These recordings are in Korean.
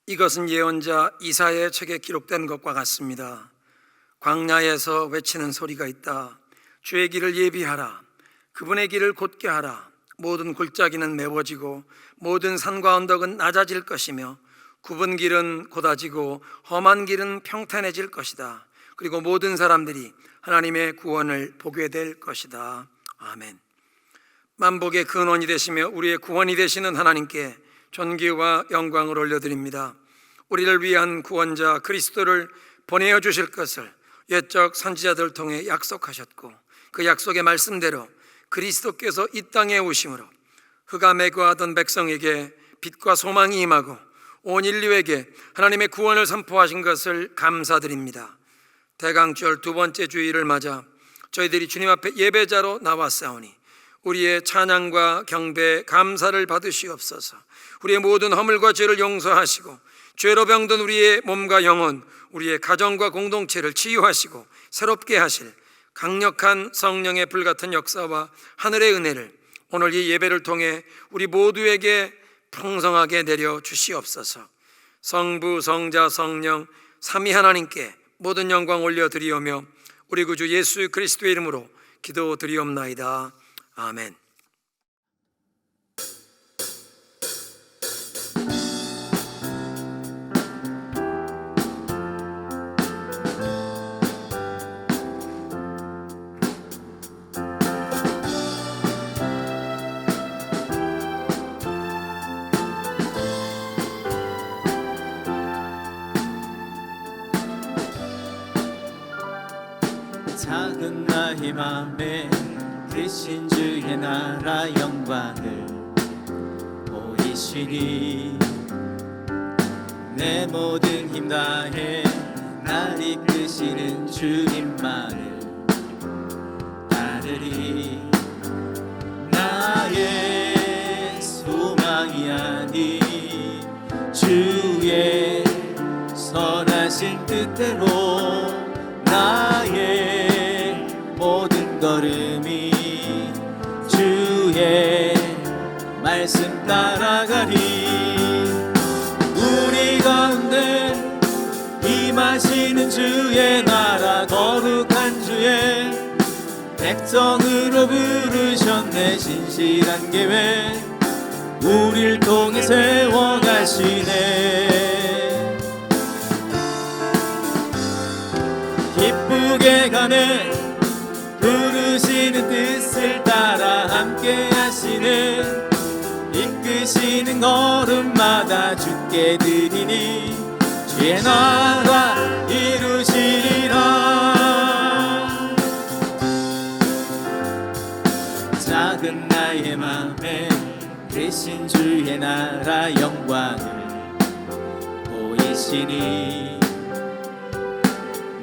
이것은 예언자 이사야의 책에 기록된 것과 같습니다. 광야에서 외치는 소리가 있다. 주의 길을 예비하라. 그분의 길을 곧게 하라. 모든 골짜기는 메워지고 모든 산과 언덕은 낮아질 것이며 굽은 길은 곧아지고 험한 길은 평탄해질 것이다. 그리고 모든 사람들이 하나님의 구원을 보게 될 것이다. 아멘. 만복의 근원이 되시며 우리의 구원이 되시는 하나님께 존귀와 영광을 올려드립니다. 우리를 위한 구원자 그리스도를 보내어 주실 것을 옛적 선지자들을 통해 약속하셨고, 그 약속의 말씀대로 그리스도께서 이 땅에 오심으로 흑암에 거하던 백성에게 빛과 소망이 임하고 온 인류에게 하나님의 구원을 선포하신 것을 감사드립니다. 대강절 두 번째 주일을 맞아 저희들이 주님 앞에 예배자로 나왔사오니 우리의 찬양과 경배, 감사를 받으시옵소서. 우리의 모든 허물과 죄를 용서하시고 죄로 병든 우리의 몸과 영혼, 우리의 가정과 공동체를 치유하시고 새롭게 하실 강력한 성령의 불같은 역사와 하늘의 은혜를 오늘 이 예배를 통해 우리 모두에게 풍성하게 내려 주시옵소서. 성부, 성자, 성령 삼위 하나님께 모든 영광 올려드리오며 우리 구주 예수 그리스도의 이름으로 기도드리옵나이다. 아멘. 작은 나의 맘에 크신 주의 나라 영광을 보이시니 내 모든 힘 다해 날 이끄시는 주님만을 따르리. 나의 소망이 아닌 주의 선하신 뜻대로 나의 모든 걸음이 주의 말씀 따라가리. 우리 가운데 임하시는 주의 나라 거룩한 주의 백성으로 부르셨네. 신실한 계획 우릴 통해 세워가시네. 기쁘게 가네. 부르시는 뜻을 따라 함께 하시는 이끄시는 걸음마다 주께 드리니 주의 나라 이루시리라. 작은 나의 맘에 크신 주의 나라 영광을 보이시니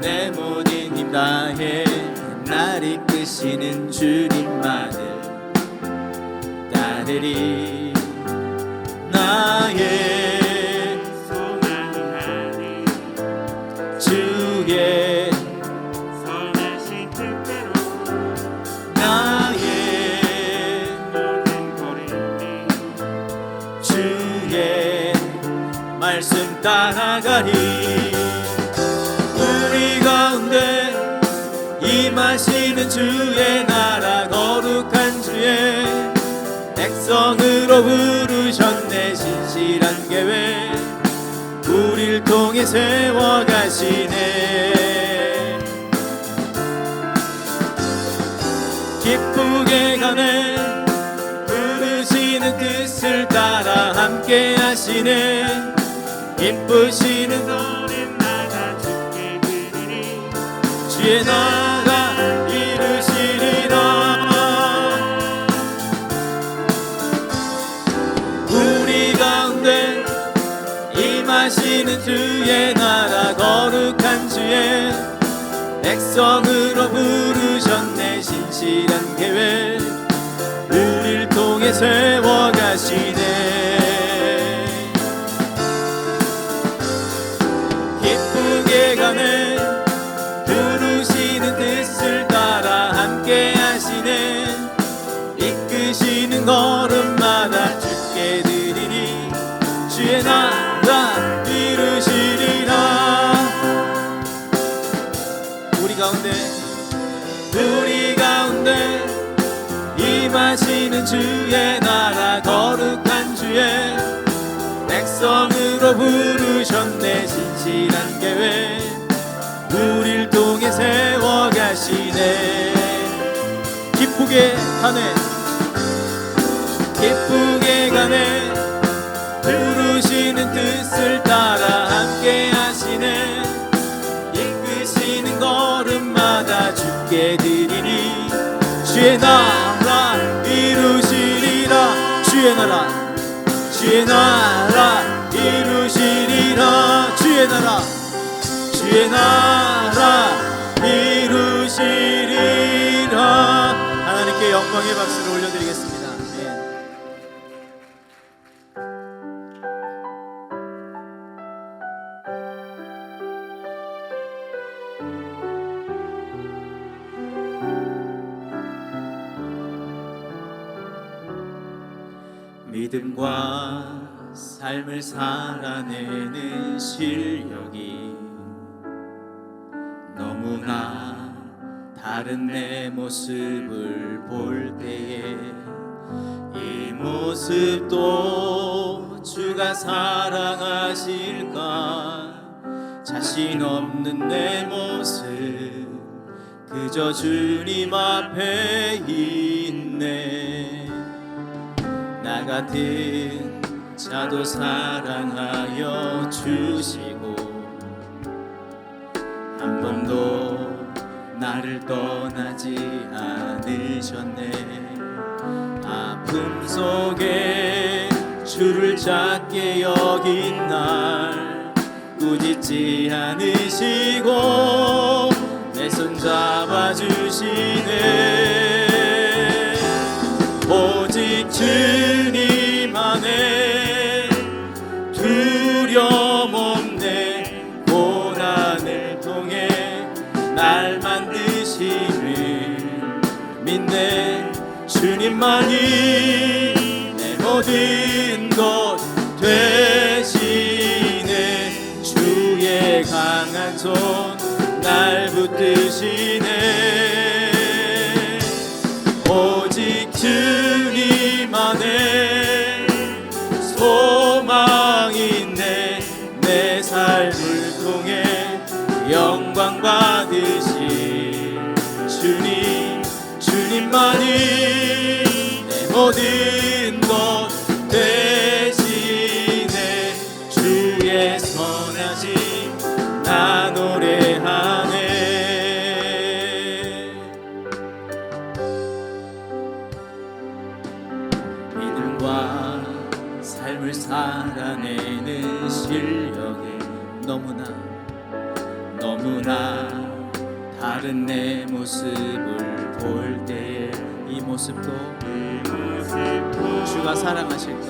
내 모든 힘 다해 날 이끄시는 주님만을 따르리. 나의 소망이 아닌 주의 선하신 뜻대로 나의 모든 걸음이 주의 말씀 따라가리. 우리 가운데 임하시는 주의 나라 거룩한 주의 백성으로 부르셨네. 신실한 계획 우릴 통해 세워가시네. 기쁘게 가네. 부르시는 뜻을 따라 함께 하시네. 기쁘시는 노래마다 주께 드리니 주의 나라 이루시리라. 우리 가운데 임하시는 주의 나라 거룩한 주의 백성으로 부르셨네. 신실한 계획 우릴 통해 세워가시네. 기쁘게 가네. 부르시는 뜻을 따라 함께 하시네. 이끄시는 걸음마다 주께 드리니 주의 나라 이루시리라. 우리 가운데 임하시는 주의 나라, 거룩한 주의 백성으로 부르셨네. 진실한 계획 우릴 통해 세워가시네. 기쁘게 가네, 기쁘게 가네. 부르시는 뜻을 따라 함께 하시네. 이끄시는 걸음마다 주께 드리니 주의 나라 이루시리라. 주의 나라, 주의 나라 이루시리라. 주의 나라, 주의 나라 이루시리라. 하나님께 영광의 박수를 올려드리겠습니다. 믿음과 삶을 살아내는 실력이 너무나 다른 내 모습을 볼 때에 이 모습도 주가 사랑하실까. 자신 없는 내 모습 그저 주님 앞에 있네. 나 같은 자도 사랑하여 주시고 한 번도 나를 떠나지 않으셨네. 아픔 속에 주를 작게 여긴 날 꾸짖지 않으시고 내 손 잡아주시네. 오직 주님 안에 두려움 없네. 고난을 통해 날 만드심을 믿네. 주님만이 내 모든 것 되시네. 주의 강한 손 날 붙드시네. 오직 주님 안에 소망이 있네. 내 삶을 통해 영광 받으신 주님, 주님만이 내 모든 것 되시네. 주의 선하심 나 노래하네. 믿음과 삶을 살아내는 실력이 너무나 다른 내 모습을 볼 때에 이 모습도 주가 사랑하실까.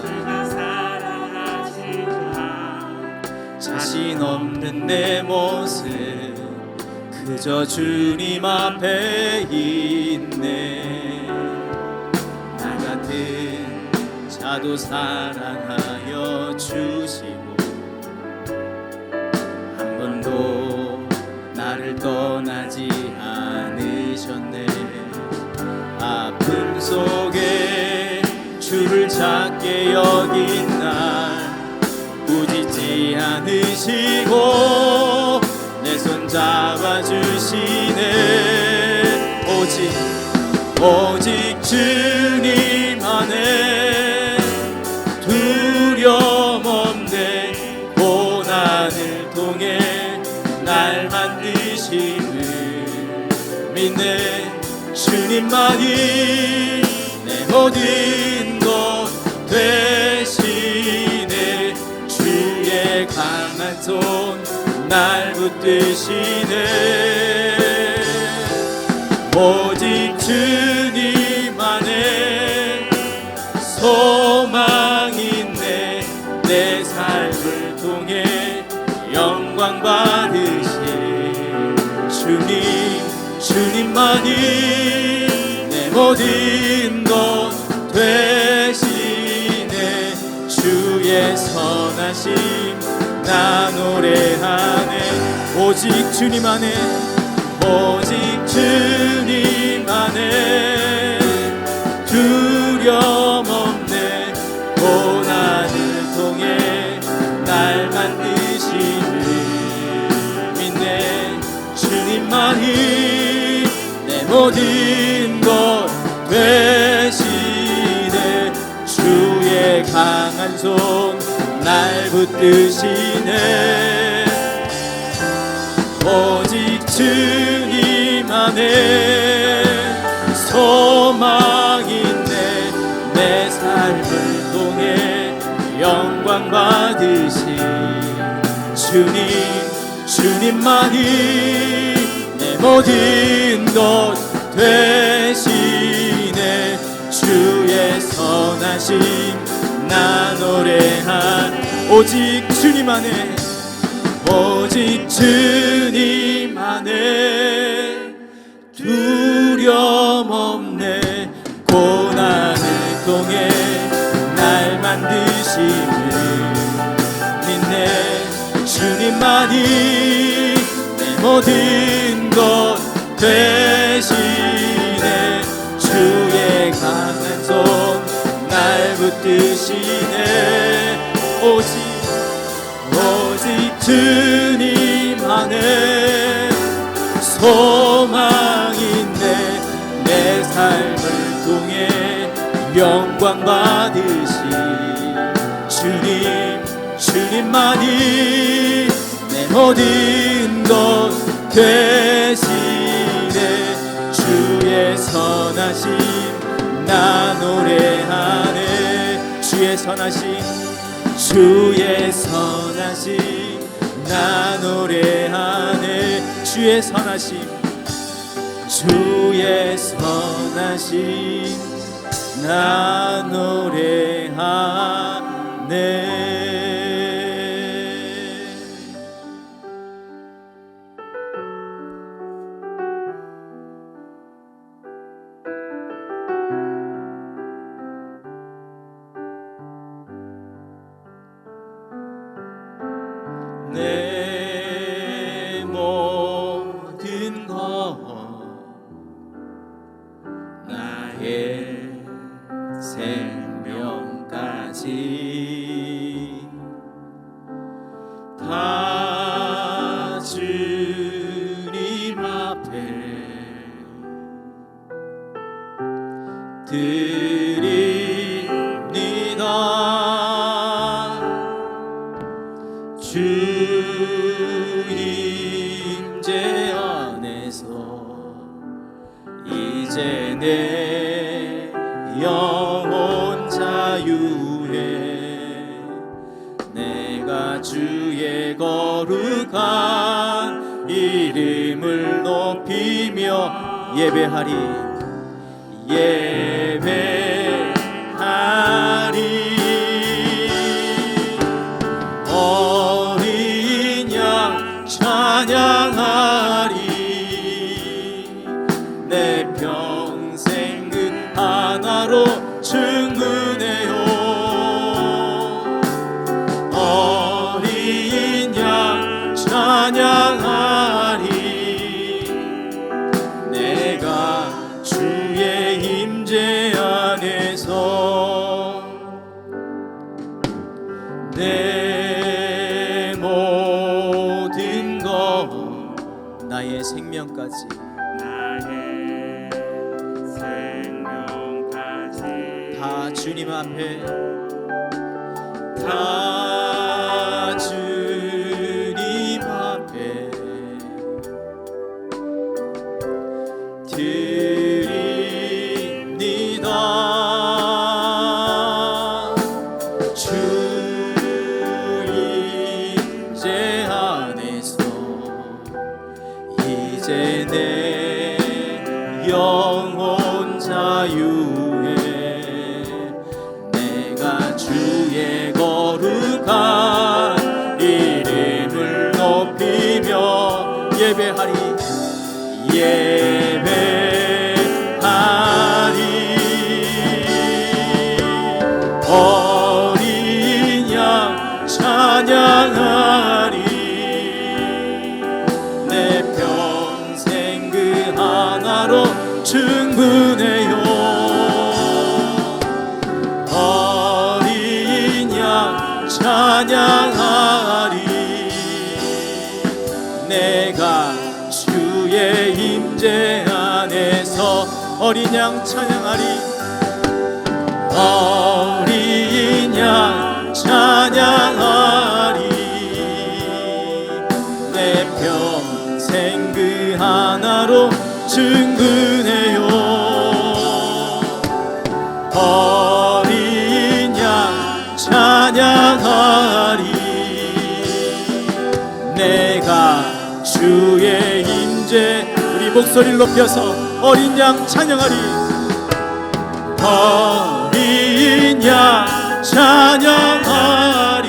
자신 없는 내 모습 그저 주님 앞에 있네. 나 같은 자도 사랑하여 주시고 한 번도 나를 떠나지 않으셨네. 아픔 속에 주를 작게 여긴 날 꾸짖지 않으시고 내 손 잡아주시네. 오직 주님 안에 두려움 없네. 고난을 통해 날 만드심을 믿네. 주님만이 내 모든 것 되시네. 주의 강한 손 날 붙드시네. 오직 주님 안에 소망이 있네. 내 삶을 통해 영광 받으신 주님만이 내 모든 것 되시네. 주의 주의 선하심 나 노래하네. 오직 주님 안에, 오직 주님 안에 두려움 없네. 고난을 통해 날 만드시는 믿네. 주님만이 내 모든 것 되시네. 주의 강한 손 날 붙드시네. 오직 주님 안에 소망 있네. 내 삶을 통해 영광 받으신 주님, 주님만이 내 모든 것 되시네. 주의 선하심 나 노래한 오직 주님 안에, 오직 주님 안에 두려움 없네. 고난을 통해 날 만드시는 믿네. 주님만이 내 모든 것 되시네. 주의 강한 손 날 붙드시네. 오직 주님 안에 소망 있네. 내 삶을 통해 영광 받으신 주님, 주님만이 내 모든 것 되시네. 주의 선하심 나 노래하네. 주의 선하심, 주의 선하심 나 노래하네. 주의 선하심, 주의 선하심 나 노래하네. 내 모든 것 나의 생명까지 다 주님 앞에 드립니다. 주 임재 안에서 이제 내 영혼 자유해. 내가 주의 거룩한 이름을 높이며 예배하리, 예배하리. 어린 양 찬양하리. 내 평생 그 하나로 충분해요. 어린 양 찬양하리. 내가 주의 임재 안에서 내 모든 것 나의 생명까지 다 주님 앞에, 다 주님 앞에 드립니다. 주 임재 안에서 이제 내 영혼 자유해. 내가 주의 거룩한 이름을 높이며 예배하리, 예배하리. 어린 양 내가 주의 임재 안에서 어린 양 찬양하리. 어린 양 찬양하리. 내 평생 그 하나로 충분해요. 어린 양 찬양하리. 내가 주의 임재, 우리 목소리를 높여서 어린 양 찬양하리. 어린 양 찬양하리.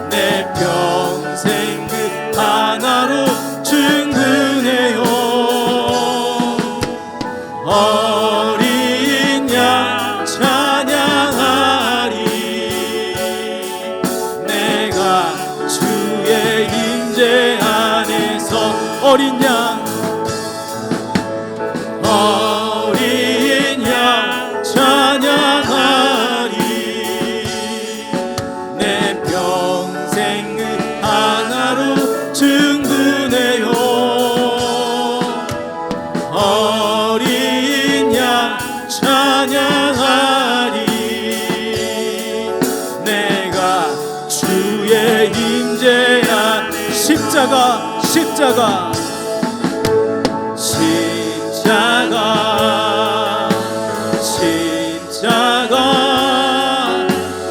내 평생 그 하나로 충분해요. 어린 양 찬양하리. 내가 주의 임재 안에서 어린 양 찬양하리. 내 평생 그 하나로 충분해요. 어린 양 찬양하리. 내가 주의 임재 안 십자가 십자가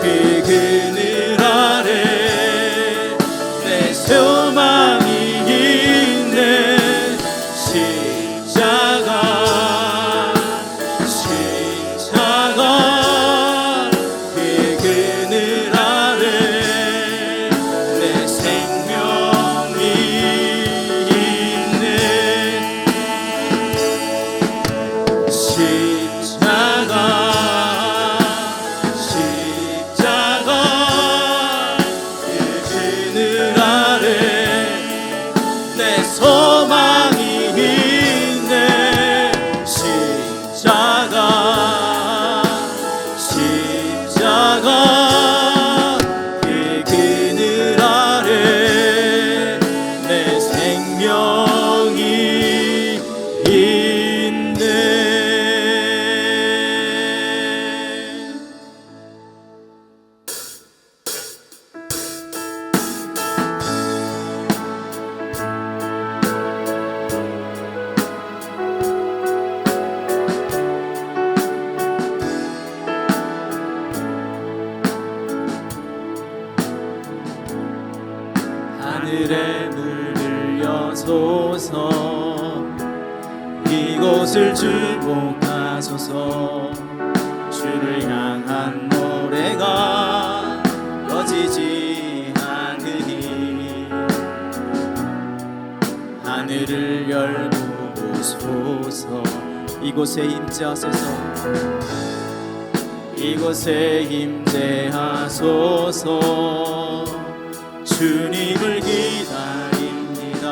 그 그늘 아래 내 소망이 있네. 십자가 그 그늘 아래 내 생명이 있네. 소망이 있네. 십자가 그 그늘 아래 내 생명이 있네. 하늘에 물을 여소서. 이곳을 주목하소서. 주를 향한 노래가 꺼지지 않으니 하늘을 열고 보소서. 이곳에 임재하소서. 이곳에 임재하소서. 주님을 기다립니다.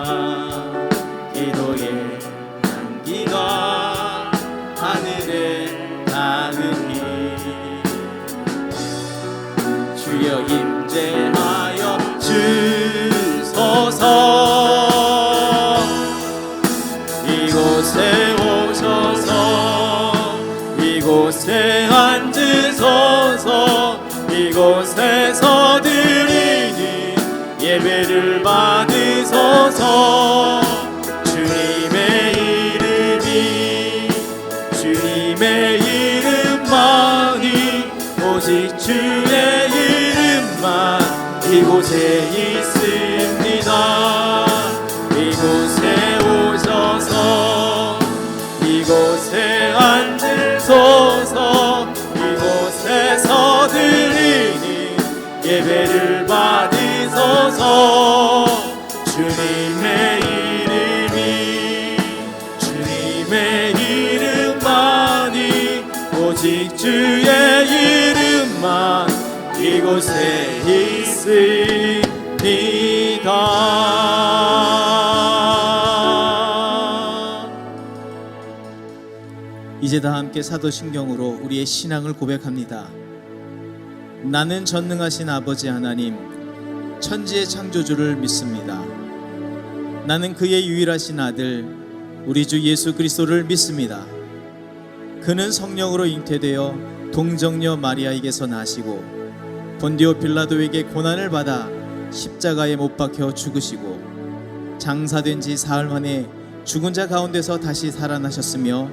기도의 향기가 하늘에 닿으니 주여 임재하여 주소서. 이곳에 오셔서 이곳에 앉으소서. 이곳에서 드리니 예배를 받으소서. 주님의 이름만이 오직 주의 이름만 이곳에 있습니다. 이곳에 오셔서 이곳에 앉으소서. 이곳에서 드리니 예배를 받으소서. 주님의 이름만이 오직 주의 이름만 이곳에 있습니다. 이제 다 함께 사도신경으로 우리의 신앙을 고백합니다. 나는 전능하신 아버지 하나님, 천지의 창조주를 믿습니다. 나는 그의 유일하신 아들 우리 주 예수 그리스도를 믿습니다. 그는 성령으로 잉태되어 동정녀 마리아에게서 나시고 본디오 빌라도에게 고난을 받아 십자가에 못 박혀 죽으시고 장사된 지 사흘 만에 죽은 자 가운데서 다시 살아나셨으며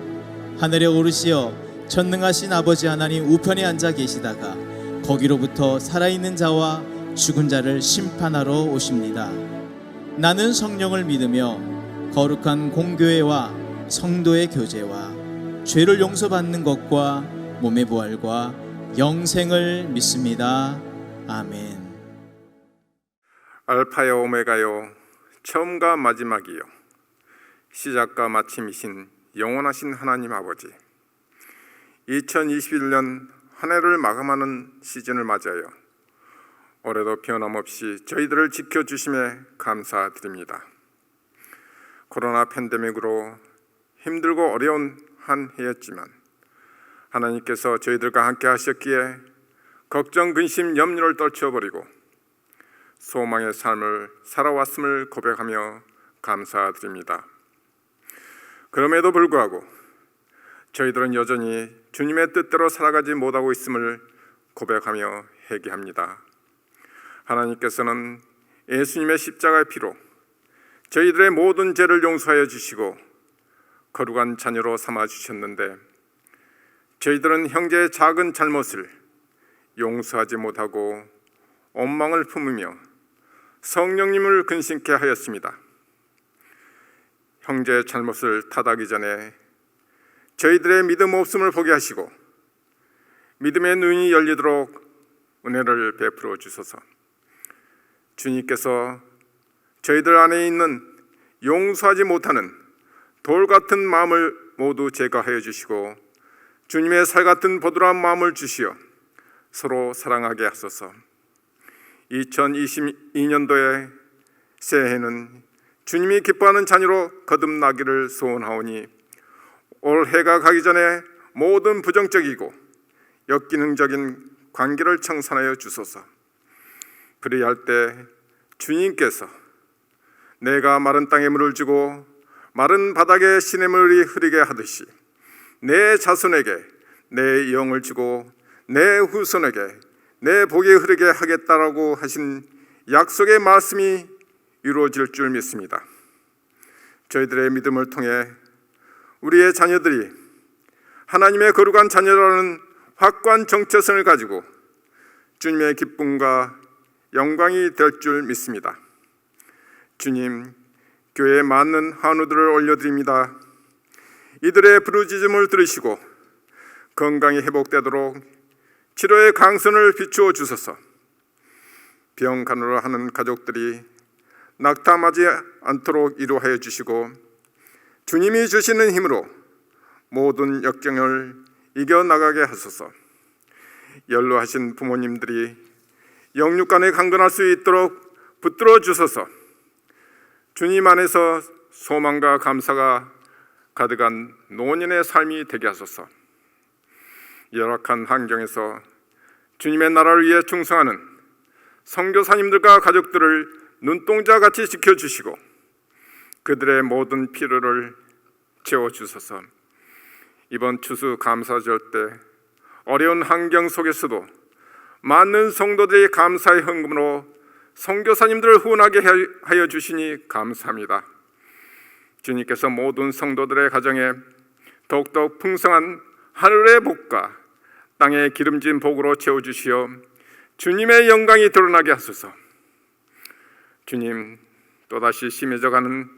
하늘에 오르시어 전능하신 아버지 하나님 우편에 앉아 계시다가 거기로부터 살아있는 자와 죽은 자를 심판하러 오십니다. 나는 성령을 믿으며 거룩한 공교회와 성도의 교제와 죄를 용서받는 것과 몸의 부활과 영생을 믿습니다. 아멘. 알파요 오메가요, 처음과 마지막이요, 시작과 마침이신 영원하신 하나님 아버지, 2021년 한 해를 마감하는 시즌을 맞이하여 올해도 변함없이 저희들을 지켜주심에 감사드립니다. 코로나 팬데믹으로 힘들고 어려운 한 해였지만 하나님께서 저희들과 함께 하셨기에 걱정, 근심, 염려를 떨쳐버리고 소망의 삶을 살아왔음을 고백하며 감사드립니다. 그럼에도 불구하고 저희들은 여전히 주님의 뜻대로 살아가지 못하고 있음을 고백하며 회개합니다. 하나님께서는 예수님의 십자가의 피로 저희들의 모든 죄를 용서하여 주시고 거룩한 자녀로 삼아 주셨는데 저희들은 형제의 작은 잘못을 용서하지 못하고 원망을 품으며 성령님을 근심케 하였습니다. 형제의 잘못을 탓하기 전에 저희들의 믿음 없음을 보게 하시고 믿음의 눈이 열리도록 은혜를 베풀어 주소서. 주님께서 저희들 안에 있는 용서하지 못하는 돌 같은 마음을 모두 제거하여 주시고 주님의 살 같은 보드라운 마음을 주시어 서로 사랑하게 하소서. 2022년도의 새해는 주님이 기뻐하는 자녀로 거듭나기를 소원하오니 올 해가 가기 전에 모든 부정적이고 역기능적인 관계를 청산하여 주소서. 그리할 때 주님께서 내가 마른 땅에 물을 주고 마른 바닥에 시냇물이 흐르게 하듯이 내 자손에게 내 영을 주고 내 후손에게 내 복이 흐르게 하겠다라고 하신 약속의 말씀이 이루어질 줄 믿습니다. 저희들의 믿음을 통해 우리의 자녀들이 하나님의 거룩한 자녀라는 확고한 정체성을 가지고 주님의 기쁨과 영광이 될 줄 믿습니다. 주님, 교회에 맞는 한우들을 올려드립니다. 이들의 부르짖음을 들으시고 건강이 회복되도록 치료의 강선을 비추어 주소서. 병 간호를 하는 가족들이 낙담하지 않도록 이루하여 주시고 주님이 주시는 힘으로 모든 역경을 이겨나가게 하소서. 연로하신 부모님들이 영육간에 강건할 수 있도록 붙들어 주소서. 주님 안에서 소망과 감사가 가득한 노년의 삶이 되게 하소서. 열악한 환경에서 주님의 나라를 위해 충성하는 선교사님들과 가족들을 눈동자같이 지켜주시고 그들의 모든 필요를 채워주소서. 이번 추수 감사절 때 어려운 환경 속에서도 많은 성도들이 감사의 헌금으로 선교사님들을 후원하게 하여 주시니 감사합니다. 주님께서 모든 성도들의 가정에 더욱더 풍성한 하늘의 복과 땅의 기름진 복으로 채워주시어 주님의 영광이 드러나게 하소서. 주님, 또다시 심해져가는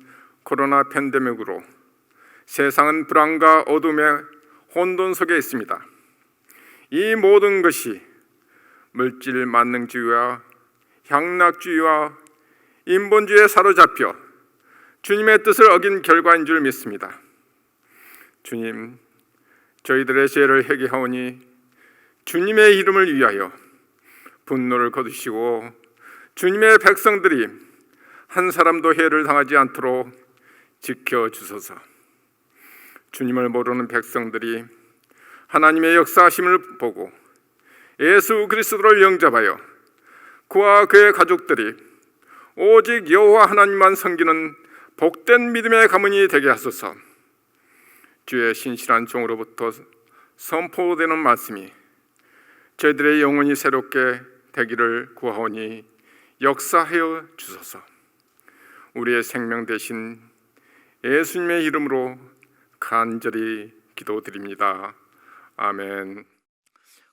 코로나 팬데믹으로 세상은 불안과 어둠의 혼돈 속에 있습니다. 이 모든 것이 물질 만능주의와 향락주의와 인본주의에 사로잡혀 주님의 뜻을 어긴 결과인 줄 믿습니다. 주님, 저희들의 죄를 회개하오니 주님의 이름을 위하여 분노를 거두시고 주님의 백성들이 한 사람도 해를 당하지 않도록 지켜주소서. 주님을 모르는 백성들이 하나님의 역사하심을 보고 예수 그리스도를 영접하여 그와 그의 가족들이 오직 여호와 하나님만 섬기는 복된 믿음의 가문이 되게 하소서. 주의 신실한 종으로부터 선포되는 말씀이 저희들의 영혼이 새롭게 되기를 구하오니 역사하여 주소서. 우리의 생명 되신 예수님의 이름으로 간절히 기도드립니다. 아멘.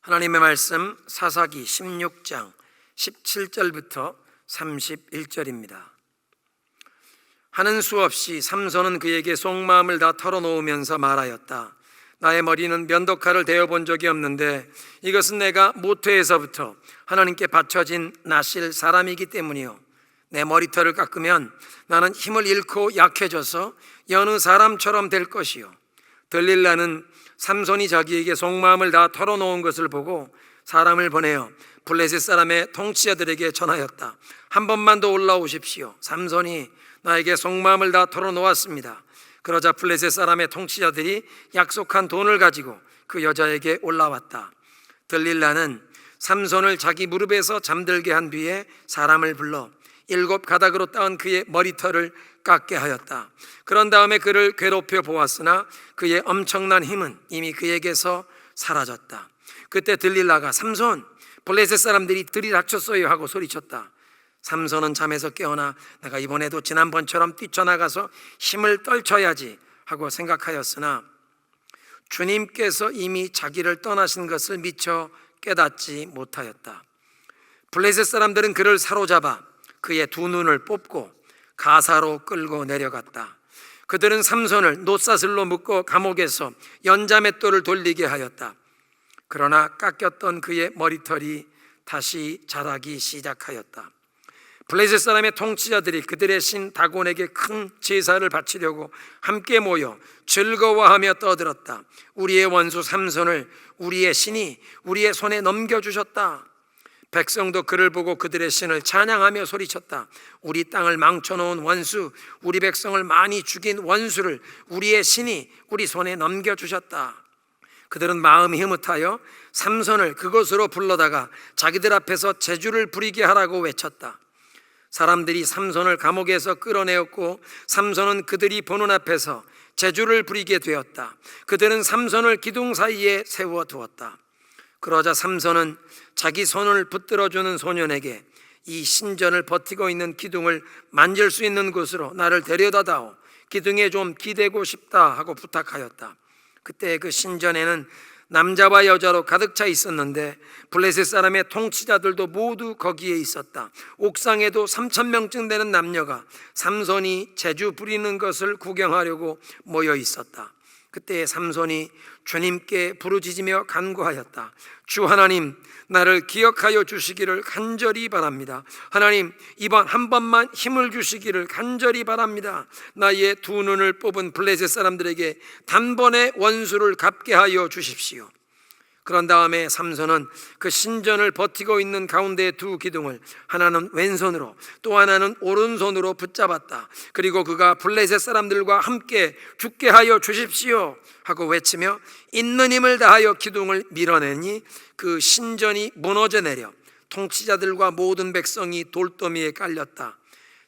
하나님의 말씀 사사기 16장 17절부터 31절입니다. 하는 수 없이 삼손은 그에게 속마음을 다 털어놓으면서 말하였다. 나의 머리는 면도칼을 대어본 적이 없는데 이것은 내가 모태에서부터 하나님께 바쳐진 나실 사람이기 때문이요, 내 머리털을 깎으면 나는 힘을 잃고 약해져서 여느 사람처럼 될 것이요. 들릴라는 삼손이 자기에게 속마음을 다 털어놓은 것을 보고 사람을 보내어 블레셋 사람의 통치자들에게 전하였다. 한 번만 더 올라오십시오. 삼손이 나에게 속마음을 다 털어놓았습니다. 그러자 블레셋 사람의 통치자들이 약속한 돈을 가지고 그 여자에게 올라왔다. 들릴라는 삼손을 자기 무릎에서 잠들게 한 뒤에 사람을 불러 7 가닥으로 따은 그의 머리털을 깎게 하였다. 그런 다음에 그를 괴롭혀 보았으나 그의 엄청난 힘은 이미 그에게서 사라졌다. 그때 들릴라가 삼손, 블레셋 사람들이 들이닥쳤어요 하고 소리쳤다. 삼손은 잠에서 깨어나 내가 이번에도 지난번처럼 뛰쳐나가서 힘을 떨쳐야지 하고 생각하였으나 주님께서 이미 자기를 떠나신 것을 미처 깨닫지 못하였다. 블레셋 사람들은 그를 사로잡아 그의 2 눈을 뽑고 가사로 끌고 내려갔다. 그들은 삼손을 놋사슬로 묶어 감옥에서 연자맷돌을 돌리게 하였다. 그러나 깎였던 그의 머리털이 다시 자라기 시작하였다. 블레셋 사람의 통치자들이 그들의 신 다곤에게 큰 제사를 바치려고 함께 모여 즐거워하며 떠들었다. 우리의 원수 삼손을 우리의 신이 우리의 손에 넘겨주셨다. 백성도 그를 보고 그들의 신을 찬양하며 소리쳤다. 우리 땅을 망쳐놓은 원수, 우리 백성을 많이 죽인 원수를 우리의 신이 우리 손에 넘겨주셨다. 그들은 마음이 흐뭇하여 삼손을 그곳으로 불러다가 자기들 앞에서 제주를 부리게 하라고 외쳤다. 사람들이 삼손을 감옥에서 끌어내었고 삼손은 그들이 보는 앞에서 제주를 부리게 되었다. 그들은 삼손을 기둥 사이에 세워두었다. 그러자 삼손은 자기 손을 붙들어주는 소년에게 이 신전을 버티고 있는 기둥을 만질 수 있는 곳으로 나를 데려다다오. 기둥에 좀 기대고 싶다 하고 부탁하였다. 그때 그 신전에는 남자와 여자로 가득 차 있었는데 블레셋 사람의 통치자들도 모두 거기에 있었다. 옥상에도 3,000명쯤 되는 남녀가 삼손이 제주 부리는 것을 구경하려고 모여 있었다. 그때 삼손이 주님께 부르짖으며 간구하였다. 주 하나님, 나를 기억하여 주시기를 간절히 바랍니다. 하나님, 이번 한 번만 힘을 주시기를 간절히 바랍니다. 나의 2 눈을 뽑은 블레셋 사람들에게 단번에 원수를 갚게 하여 주십시오. 그런 다음에 삼손은 그 신전을 버티고 있는 가운데 2 기둥을 하나는 왼손으로 또 하나는 오른손으로 붙잡았다. 그리고 그가 블레셋 사람들과 함께 죽게 하여 주십시오 하고 외치며 있는 힘을 다하여 기둥을 밀어내니 그 신전이 무너져 내려 통치자들과 모든 백성이 돌더미에 깔렸다.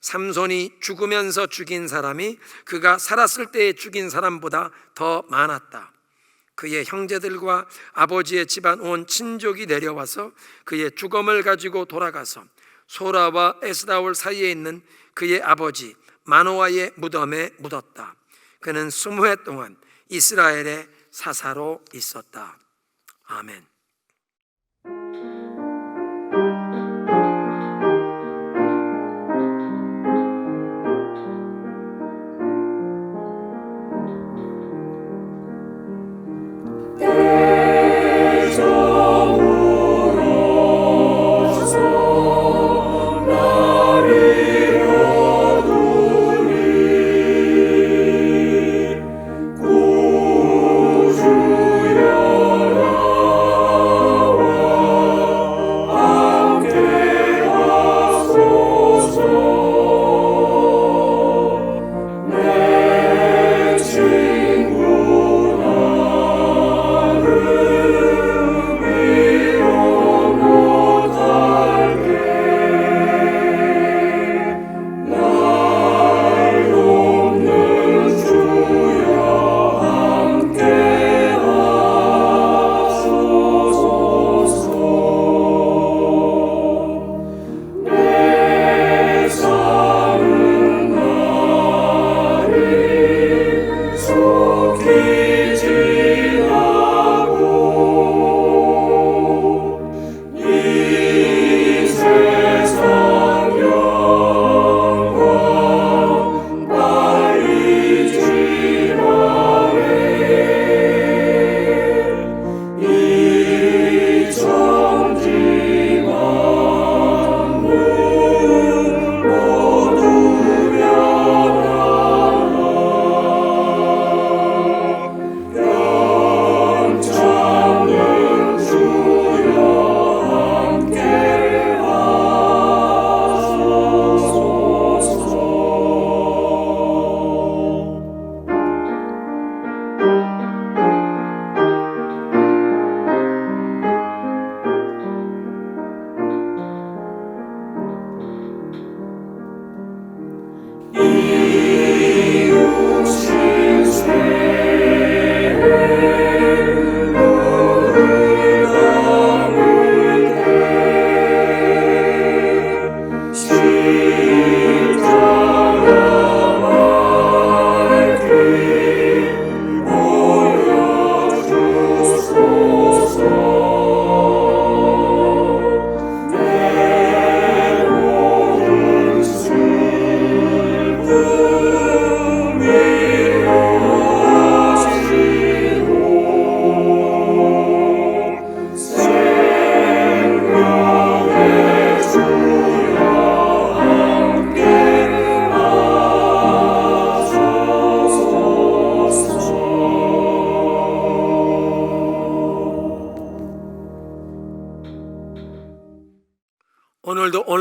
삼손이 죽으면서 죽인 사람이 그가 살았을 때에 죽인 사람보다 더 많았다. 그의 형제들과 아버지의 집안 온 친족이 내려와서 그의 죽음을 가지고 돌아가서 소라와 에스다올 사이에 있는 그의 아버지 마노아의 무덤에 묻었다. 그는 20해 동안 이스라엘의 사사로 있었다. 아멘.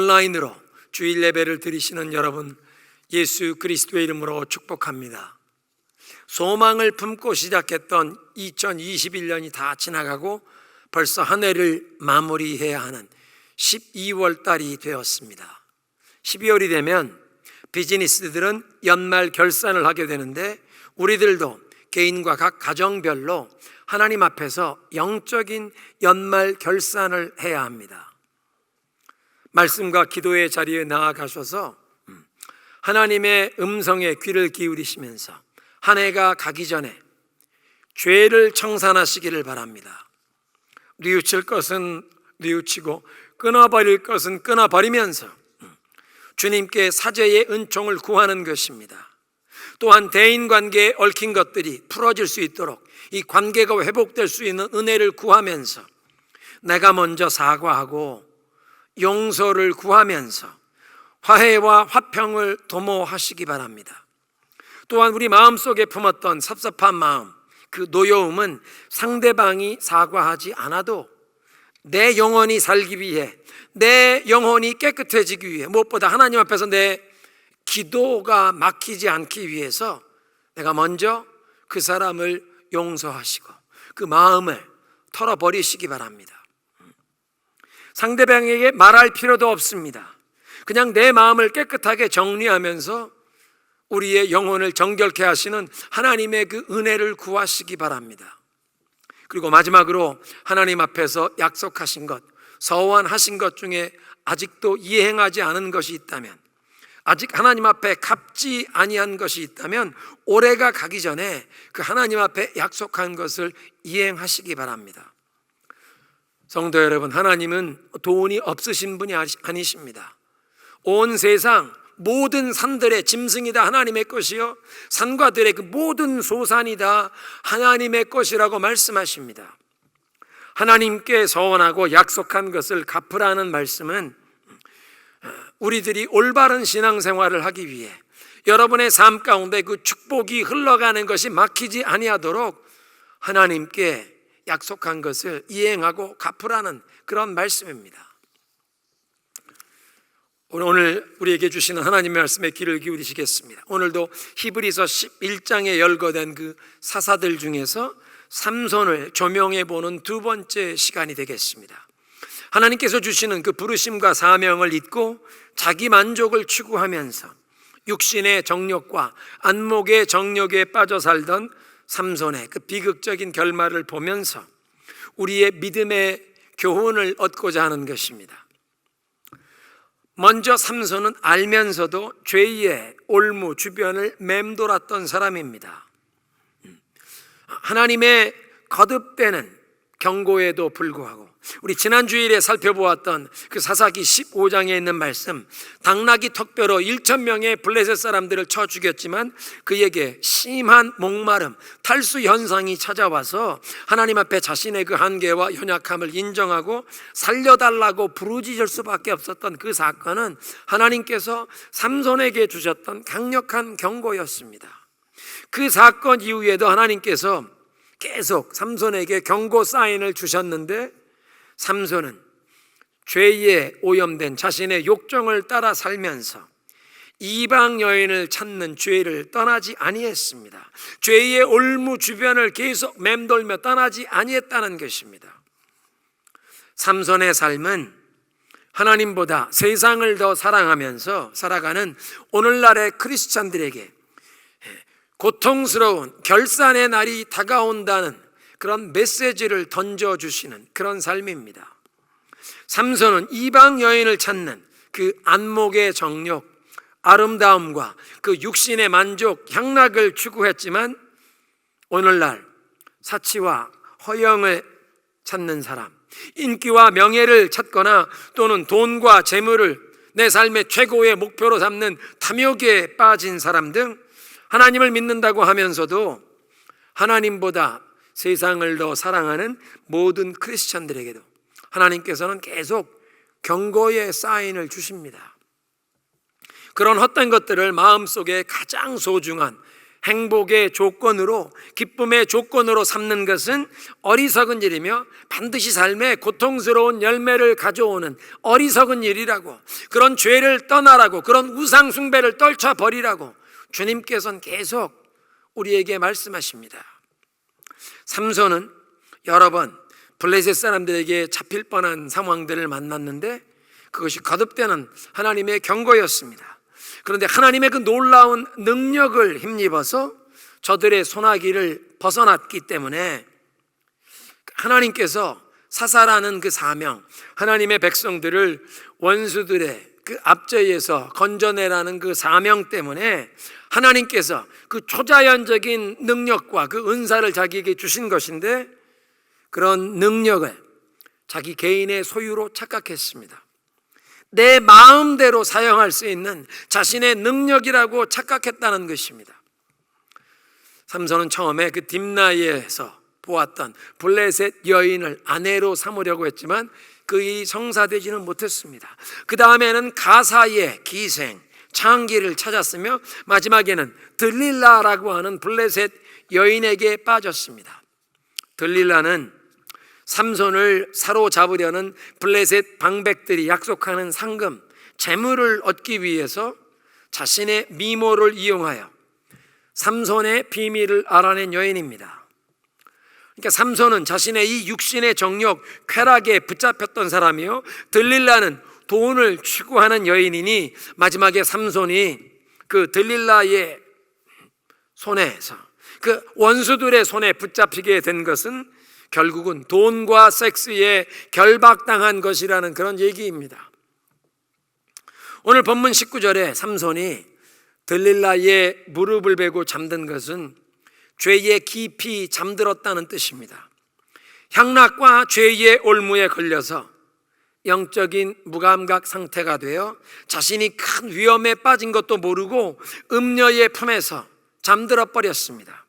온라인으로 주일 예배를 드리시는 여러분, 예수 그리스도의 이름으로 축복합니다. 소망을 품고 시작했던 2021년이 다 지나가고 벌써 한 해를 마무리해야 하는 12월 달이 되었습니다. 12월이 되면 비즈니스들은 연말 결산을 하게 되는데, 우리들도 개인과 각 가정별로 하나님 앞에서 영적인 연말 결산을 해야 합니다. 말씀과 기도의 자리에 나아가셔서 하나님의 음성에 귀를 기울이시면서 한 해가 가기 전에 죄를 청산하시기를 바랍니다. 뉘우칠 것은 뉘우치고 끊어버릴 것은 끊어버리면서 주님께 사죄의 은총을 구하는 것입니다. 또한 대인관계에 얽힌 것들이 풀어질 수 있도록 이 관계가 회복될 수 있는 은혜를 구하면서 내가 먼저 사과하고 용서를 구하면서 화해와 화평을 도모하시기 바랍니다. 또한 우리 마음속에 품었던 섭섭한 마음, 그 노여움은 상대방이 사과하지 않아도 내 영혼이 살기 위해, 내 영혼이 깨끗해지기 위해, 무엇보다 하나님 앞에서 내 기도가 막히지 않기 위해서 내가 먼저 그 사람을 용서하시고 그 마음을 털어버리시기 바랍니다. 상대방에게 말할 필요도 없습니다. 그냥 내 마음을 깨끗하게 정리하면서 우리의 영혼을 정결케 하시는 하나님의 그 은혜를 구하시기 바랍니다. 그리고 마지막으로 하나님 앞에서 약속하신 것, 서원하신 것 중에 아직도 이행하지 않은 것이 있다면, 아직 하나님 앞에 갚지 아니한 것이 있다면 올해가 가기 전에 그 하나님 앞에 약속한 것을 이행하시기 바랍니다. 성도 여러분, 하나님은 돈이 없으신 분이 아니십니다. 온 세상 모든 산들의 짐승이 다 하나님의 것이요 산과 들의 그 모든 소산이 다 하나님의 것이라고 말씀하십니다. 하나님께 서원하고 약속한 것을 갚으라는 말씀은 우리들이 올바른 신앙생활을 하기 위해 여러분의 삶 가운데 그 축복이 흘러가는 것이 막히지 아니하도록 하나님께 약속한 것을 이행하고 갚으라는 그런 말씀입니다. 오늘 우리에게 주시는 하나님의 말씀에 귀를 기울이시겠습니다. 오늘도 히브리서 11장에 열거된 그 사사들 중에서 삼손을 조명해 보는 두 번째 시간이 되겠습니다. 하나님께서 주시는 그 부르심과 사명을 잊고 자기 만족을 추구하면서 육신의 정욕과 안목의 정욕에 빠져 살던 삼손의 그 비극적인 결말을 보면서 우리의 믿음의 교훈을 얻고자 하는 것입니다. 먼저 삼손은 알면서도 죄의 올무 주변을 맴돌았던 사람입니다. 하나님의 거듭되는 경고에도 불구하고 우리 지난 주일에 살펴보았던 그 사사기 15장에 있는 말씀, 당나귀 턱뼈로 1,000명의 블레셋 사람들을 쳐 죽였지만 그에게 심한 목마름, 탈수 현상이 찾아와서 하나님 앞에 자신의 그 한계와 연약함을 인정하고 살려달라고 부르짖을 수밖에 없었던 그 사건은 하나님께서 삼손에게 주셨던 강력한 경고였습니다. 그 사건 이후에도 하나님께서 계속 삼손에게 경고 사인을 주셨는데 삼손은 죄에 오염된 자신의 욕정을 따라 살면서 이방 여인을 찾는 죄를 떠나지 아니했습니다. 죄의 올무 주변을 계속 맴돌며 떠나지 아니했다는 것입니다. 삼손의 삶은 하나님보다 세상을 더 사랑하면서 살아가는 오늘날의 크리스찬들에게 고통스러운 결산의 날이 다가온다는 그런 메시지를 던져주시는 그런 삶입니다. 삼손은 이방 여인을 찾는 그 안목의 정욕, 아름다움과 그 육신의 만족, 향락을 추구했지만 오늘날 사치와 허영을 찾는 사람, 인기와 명예를 찾거나 또는 돈과 재물을 내 삶의 최고의 목표로 삼는 탐욕에 빠진 사람 등 하나님을 믿는다고 하면서도 하나님보다 세상을 더 사랑하는 모든 크리스찬들에게도 하나님께서는 계속 경고의 사인을 주십니다. 그런 헛된 것들을 마음속에 가장 소중한 행복의 조건으로, 기쁨의 조건으로 삼는 것은 어리석은 일이며 반드시 삶에 고통스러운 열매를 가져오는 어리석은 일이라고, 그런 죄를 떠나라고, 그런 우상 숭배를 떨쳐버리라고 주님께서는 계속 우리에게 말씀하십니다. 삼손은 여러 번 블레셋 사람들에게 잡힐 뻔한 상황들을 만났는데 그것이 거듭되는 하나님의 경고였습니다. 그런데 하나님의 그 놀라운 능력을 힘입어서 저들의 소나기를 벗어났기 때문에 하나님께서 사사라는 그 사명, 하나님의 백성들을 원수들의 그 압제에서 건져내라는 그 사명 때문에 하나님께서 그 초자연적인 능력과 그 은사를 자기에게 주신 것인데, 그런 능력을 자기 개인의 소유로 착각했습니다. 내 마음대로 사용할 수 있는 자신의 능력이라고 착각했다는 것입니다. 삼손은 처음에 그 딥나이에서 보았던 블레셋 여인을 아내로 삼으려고 했지만 그 일이 성사되지는 못했습니다. 그 다음에는 가사의 기생 창기를 찾았으며 마지막에는 들릴라라고 하는 블레셋 여인에게 빠졌습니다. 들릴라는 삼손을 사로잡으려는 블레셋 방백들이 약속하는 상금, 재물을 얻기 위해서 자신의 미모를 이용하여 삼손의 비밀을 알아낸 여인입니다. 그러니까 삼손은 자신의 이 육신의 정욕, 쾌락에 붙잡혔던 사람이요, 들릴라는 돈을 추구하는 여인이니 마지막에 삼손이 그 들릴라의 손에서, 그 원수들의 손에 붙잡히게 된 것은 결국은 돈과 섹스에 결박당한 것이라는 그런 얘기입니다. 오늘 본문 19절에 삼손이 들릴라의 무릎을 베고 잠든 것은 죄에 깊이 잠들었다는 뜻입니다. 향락과 죄의 올무에 걸려서 영적인 무감각 상태가 되어 자신이 큰 위험에 빠진 것도 모르고 음녀의 품에서 잠들어 버렸습니다.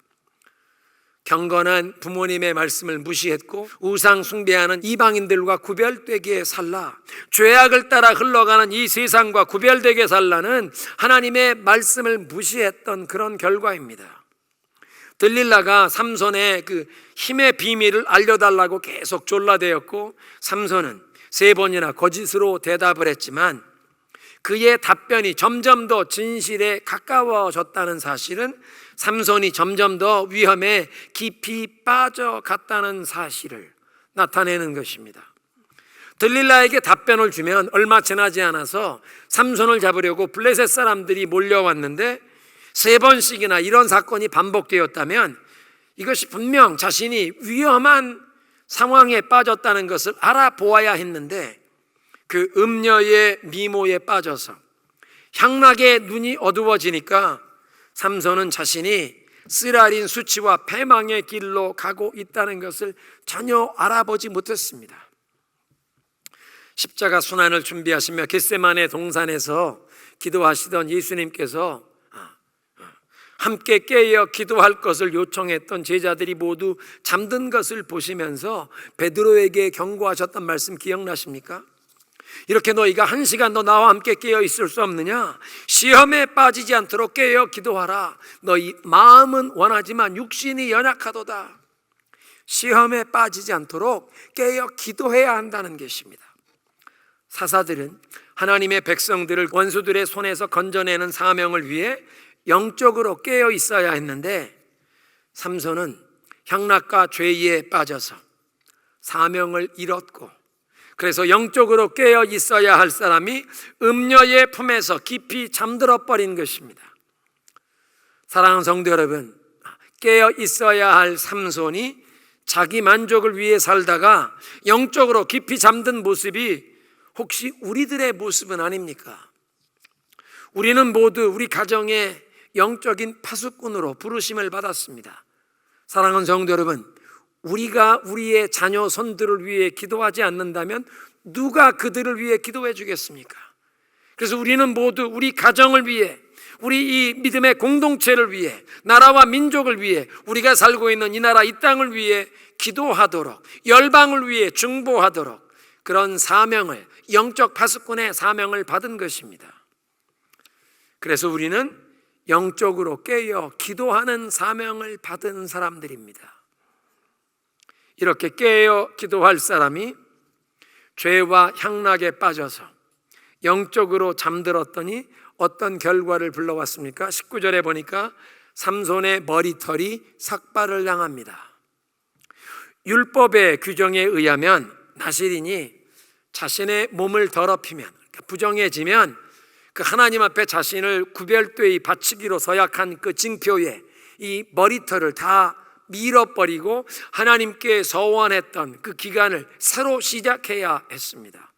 경건한 부모님의 말씀을 무시했고 우상 숭배하는 이방인들과 구별되게 살라, 죄악을 따라 흘러가는 이 세상과 구별되게 살라는 하나님의 말씀을 무시했던 그런 결과입니다. 들릴라가 삼손의 그 힘의 비밀을 알려달라고 계속 졸라대었고 삼손은 3번이나 거짓으로 대답을 했지만 그의 답변이 점점 더 진실에 가까워졌다는 사실은 삼손이 점점 더 위험에 깊이 빠져갔다는 사실을 나타내는 것입니다. 들릴라에게 답변을 주면 얼마 지나지 않아서 삼손을 잡으려고 블레셋 사람들이 몰려왔는데 3번씩이나 이런 사건이 반복되었다면 이것이 분명 자신이 위험한 상황에 빠졌다는 것을 알아보아야 했는데 그 음녀의 미모에 빠져서 향락의 눈이 어두워지니까 삼손은 자신이 쓰라린 수치와 패망의 길로 가고 있다는 것을 전혀 알아보지 못했습니다. 십자가 순환을 준비하시며 겟세마네 동산에서 기도하시던 예수님께서 함께 깨어 기도할 것을 요청했던 제자들이 모두 잠든 것을 보시면서 베드로에게 경고하셨던 말씀 기억나십니까? 이렇게 너희가 1시간 더 나와 함께 깨어 있을 수 없느냐? 시험에 빠지지 않도록 깨어 기도하라. 너희 마음은 원하지만 육신이 연약하도다. 시험에 빠지지 않도록 깨어 기도해야 한다는 것입니다. 사사들은 하나님의 백성들을 원수들의 손에서 건져내는 사명을 위해 영적으로 깨어 있어야 했는데 삼손은 향락과 죄에 빠져서 사명을 잃었고, 그래서 영적으로 깨어 있어야 할 사람이 음녀의 품에서 깊이 잠들어 버린 것입니다. 사랑하는 성도 여러분, 깨어 있어야 할 삼손이 자기 만족을 위해 살다가 영적으로 깊이 잠든 모습이 혹시 우리들의 모습은 아닙니까? 우리는 모두 우리 가정의 영적인 파수꾼으로 부르심을 받았습니다. 사랑하는 성도 여러분, 우리가 우리의 자녀 손들을 위해 기도하지 않는다면 누가 그들을 위해 기도해 주겠습니까? 그래서 우리는 모두 우리 가정을 위해, 우리 이 믿음의 공동체를 위해, 나라와 민족을 위해, 우리가 살고 있는 이 나라 이 땅을 위해 기도하도록, 열방을 위해 중보하도록 그런 사명을, 영적 파수꾼의 사명을 받은 것입니다. 그래서 우리는 영적으로 깨어 기도하는 사명을 받은 사람들입니다. 이렇게 깨어 기도할 사람이 죄와 향락에 빠져서 영적으로 잠들었더니 어떤 결과를 불러왔습니까? 19절에 보니까 삼손의 머리털이 삭발을 당합니다. 율법의 규정에 의하면 나실인이 자신의 몸을 더럽히면, 부정해지면 그 하나님 앞에 자신을 구별되이 바치기로 서약한 그 징표에 이 머리털을 다 밀어버리고 하나님께 서원했던 그 기간을 새로 시작해야 했습니다.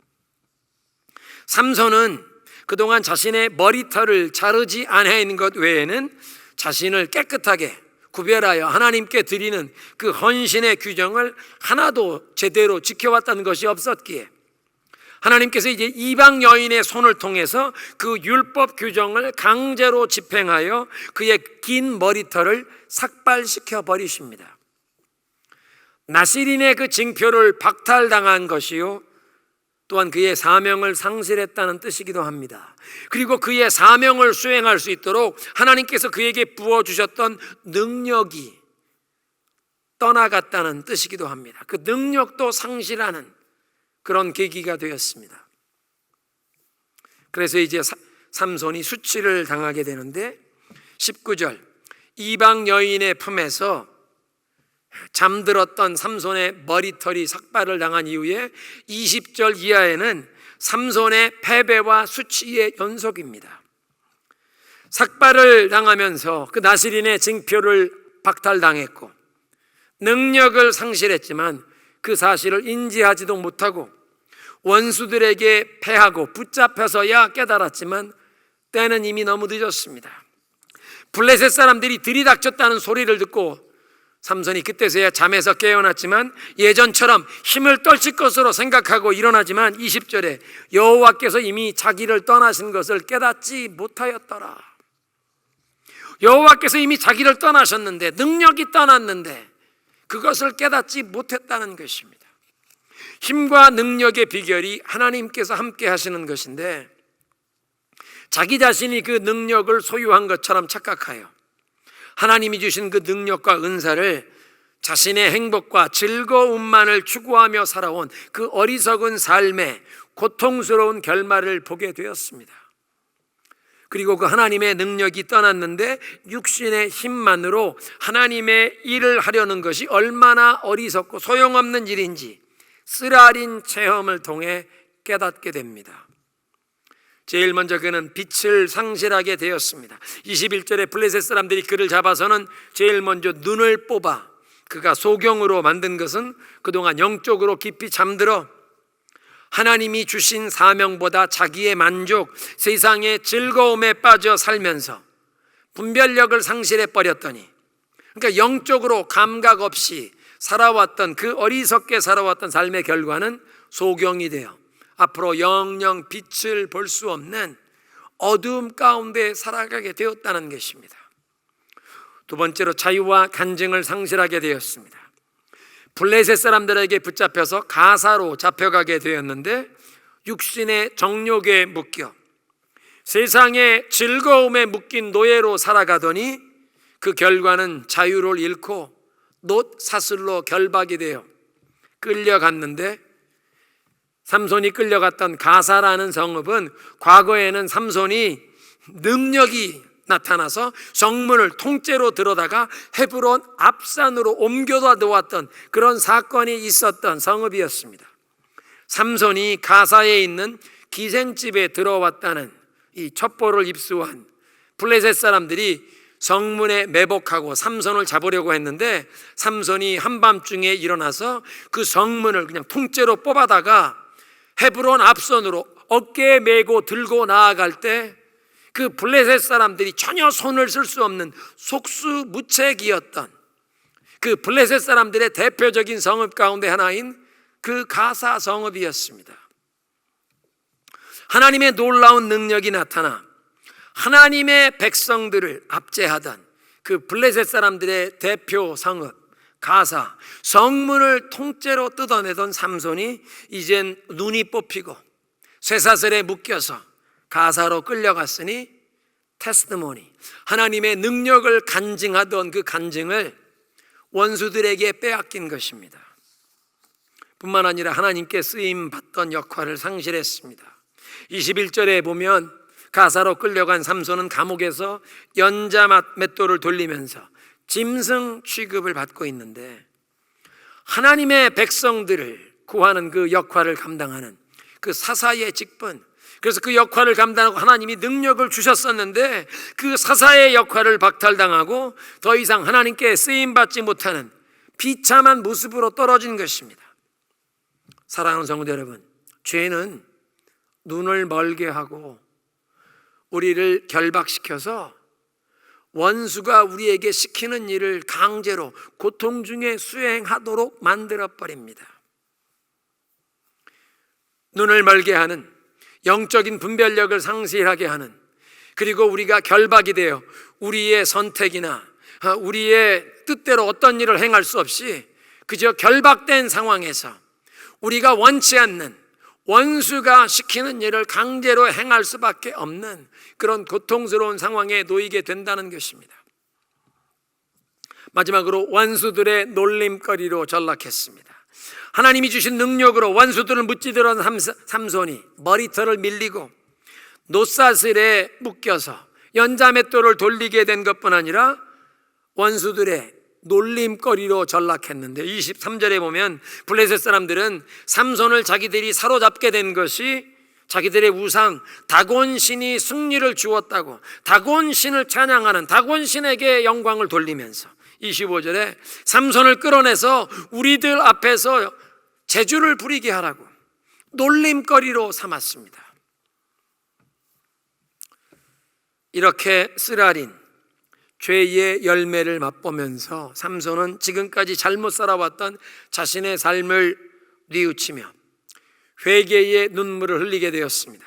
삼손은 그동안 자신의 머리털을 자르지 않은 것 외에는 자신을 깨끗하게 구별하여 하나님께 드리는 그 헌신의 규정을 하나도 제대로 지켜왔다는 것이 없었기에 하나님께서 이제 이방 여인의 손을 통해서 그 율법 규정을 강제로 집행하여 그의 긴 머리털을 삭발시켜 버리십니다. 나실인의 그 징표를 박탈당한 것이요, 또한 그의 사명을 상실했다는 뜻이기도 합니다. 그리고 그의 사명을 수행할 수 있도록 하나님께서 그에게 부어주셨던 능력이 떠나갔다는 뜻이기도 합니다. 그 능력도 상실하는 그런 계기가 되었습니다. 그래서 이제 삼손이 수치를 당하게 되는데 19절, 이방 여인의 품에서 잠들었던 삼손의 머리털이 삭발을 당한 이후에 20절 이하에는 삼손의 패배와 수치의 연속입니다. 삭발을 당하면서 그 나실인의 징표를 박탈당했고 능력을 상실했지만 그 사실을 인지하지도 못하고 원수들에게 패하고 붙잡혀서야 깨달았지만 때는 이미 너무 늦었습니다. 블레셋 사람들이 들이닥쳤다는 소리를 듣고 삼손이 그때서야 잠에서 깨어났지만 예전처럼 힘을 떨칠 것으로 생각하고 일어나지만 20절에 여호와께서 이미 자기를 떠나신 것을 깨닫지 못하였더라. 여호와께서 이미 자기를 떠나셨는데, 능력이 떠났는데 그것을 깨닫지 못했다는 것입니다. 힘과 능력의 비결이 하나님께서 함께 하시는 것인데 자기 자신이 그 능력을 소유한 것처럼 착각하여 하나님이 주신 그 능력과 은사를 자신의 행복과 즐거움만을 추구하며 살아온 그 어리석은 삶의 고통스러운 결말을 보게 되었습니다. 그리고 그 하나님의 능력이 떠났는데 육신의 힘만으로 하나님의 일을 하려는 것이 얼마나 어리석고 소용없는 일인지 쓰라린 체험을 통해 깨닫게 됩니다. 제일 먼저 그는 빛을 상실하게 되었습니다. 21절에 블레셋 사람들이 그를 잡아서는 제일 먼저 눈을 뽑아 그가 소경으로 만든 것은 그동안 영적으로 깊이 잠들어 하나님이 주신 사명보다 자기의 만족, 세상의 즐거움에 빠져 살면서 분별력을 상실해 버렸더니, 그러니까 영적으로 감각 없이 살아왔던 그 어리석게 살아왔던 삶의 결과는 소경이 되어 앞으로 영영 빛을 볼 수 없는 어두움 가운데 살아가게 되었다는 것입니다. 두 번째로 자유와 간증을 상실하게 되었습니다. 블레셋 사람들에게 붙잡혀서 가사로 잡혀가게 되었는데 육신의 정욕에 묶여 세상의 즐거움에 묶인 노예로 살아가더니 그 결과는 자유를 잃고 놋 사슬로 결박이 되어 끌려갔는데, 삼손이 끌려갔던 가사라는 성읍은 과거에는 삼손이 능력이 나타나서 성문을 통째로 들어다가 헤브론 앞산으로 옮겨다 놓았던 그런 사건이 있었던 성읍이었습니다. 삼손이 가사에 있는 기생집에 들어왔다는 이 첩보를 입수한 블레셋 사람들이 성문에 매복하고 삼손을 잡으려고 했는데 삼손이 한밤중에 일어나서 그 성문을 그냥 통째로 뽑아다가 헤브론 앞선으로 어깨에 메고 들고 나아갈 때 그 블레셋 사람들이 전혀 손을 쓸 수 없는 속수무책이었던 그 블레셋 사람들의 대표적인 성읍 가운데 하나인 그 가사 성읍이었습니다. 하나님의 놀라운 능력이 나타나 하나님의 백성들을 압제하던 그 블레셋 사람들의 대표 성읍 가사 성문을 통째로 뜯어내던 삼손이 이젠 눈이 뽑히고 쇠사슬에 묶여서 가사로 끌려갔으니 테스티모니, 하나님의 능력을 간증하던 그 간증을 원수들에게 빼앗긴 것입니다. 뿐만 아니라 하나님께 쓰임 받던 역할을 상실했습니다. 21절에 보면 가사로 끌려간 삼손은 감옥에서 연자 맷돌을 돌리면서 짐승 취급을 받고 있는데, 하나님의 백성들을 구하는 그 역할을 감당하는 그 사사의 직분, 그래서 그 역할을 감당하고 하나님이 능력을 주셨었는데 그 사사의 역할을 박탈당하고 더 이상 하나님께 쓰임받지 못하는 비참한 모습으로 떨어진 것입니다. 사랑하는 성도 여러분, 죄는 눈을 멀게 하고 우리를 결박시켜서 원수가 우리에게 시키는 일을 강제로 고통 중에 수행하도록 만들어버립니다. 눈을 멀게 하는, 영적인 분별력을 상실하게 하는, 그리고 우리가 결박이 되어 우리의 선택이나 우리의 뜻대로 어떤 일을 행할 수 없이 그저 결박된 상황에서 우리가 원치 않는 원수가 시키는 일을 강제로 행할 수밖에 없는 그런 고통스러운 상황에 놓이게 된다는 것입니다. 마지막으로 원수들의 놀림거리로 전락했습니다. 하나님이 주신 능력으로 원수들을 무찌르던 삼손이 머리털을 밀리고 노사슬에 묶여서 연자맷돌을 돌리게 된 것뿐 아니라 원수들의 놀림거리로 전락했는데, 23절에 보면 블레셋 사람들은 삼손을 자기들이 사로잡게 된 것이 자기들의 우상 다곤신이 승리를 주었다고 다곤신을 찬양하는 다곤신에게 영광을 돌리면서 25절에 삼손을 끌어내서 우리들 앞에서 재주를 부리게 하라고 놀림거리로 삼았습니다. 이렇게 쓰라린 죄의 열매를 맛보면서 삼손은 지금까지 잘못 살아왔던 자신의 삶을 뉘우치며 회개의 눈물을 흘리게 되었습니다.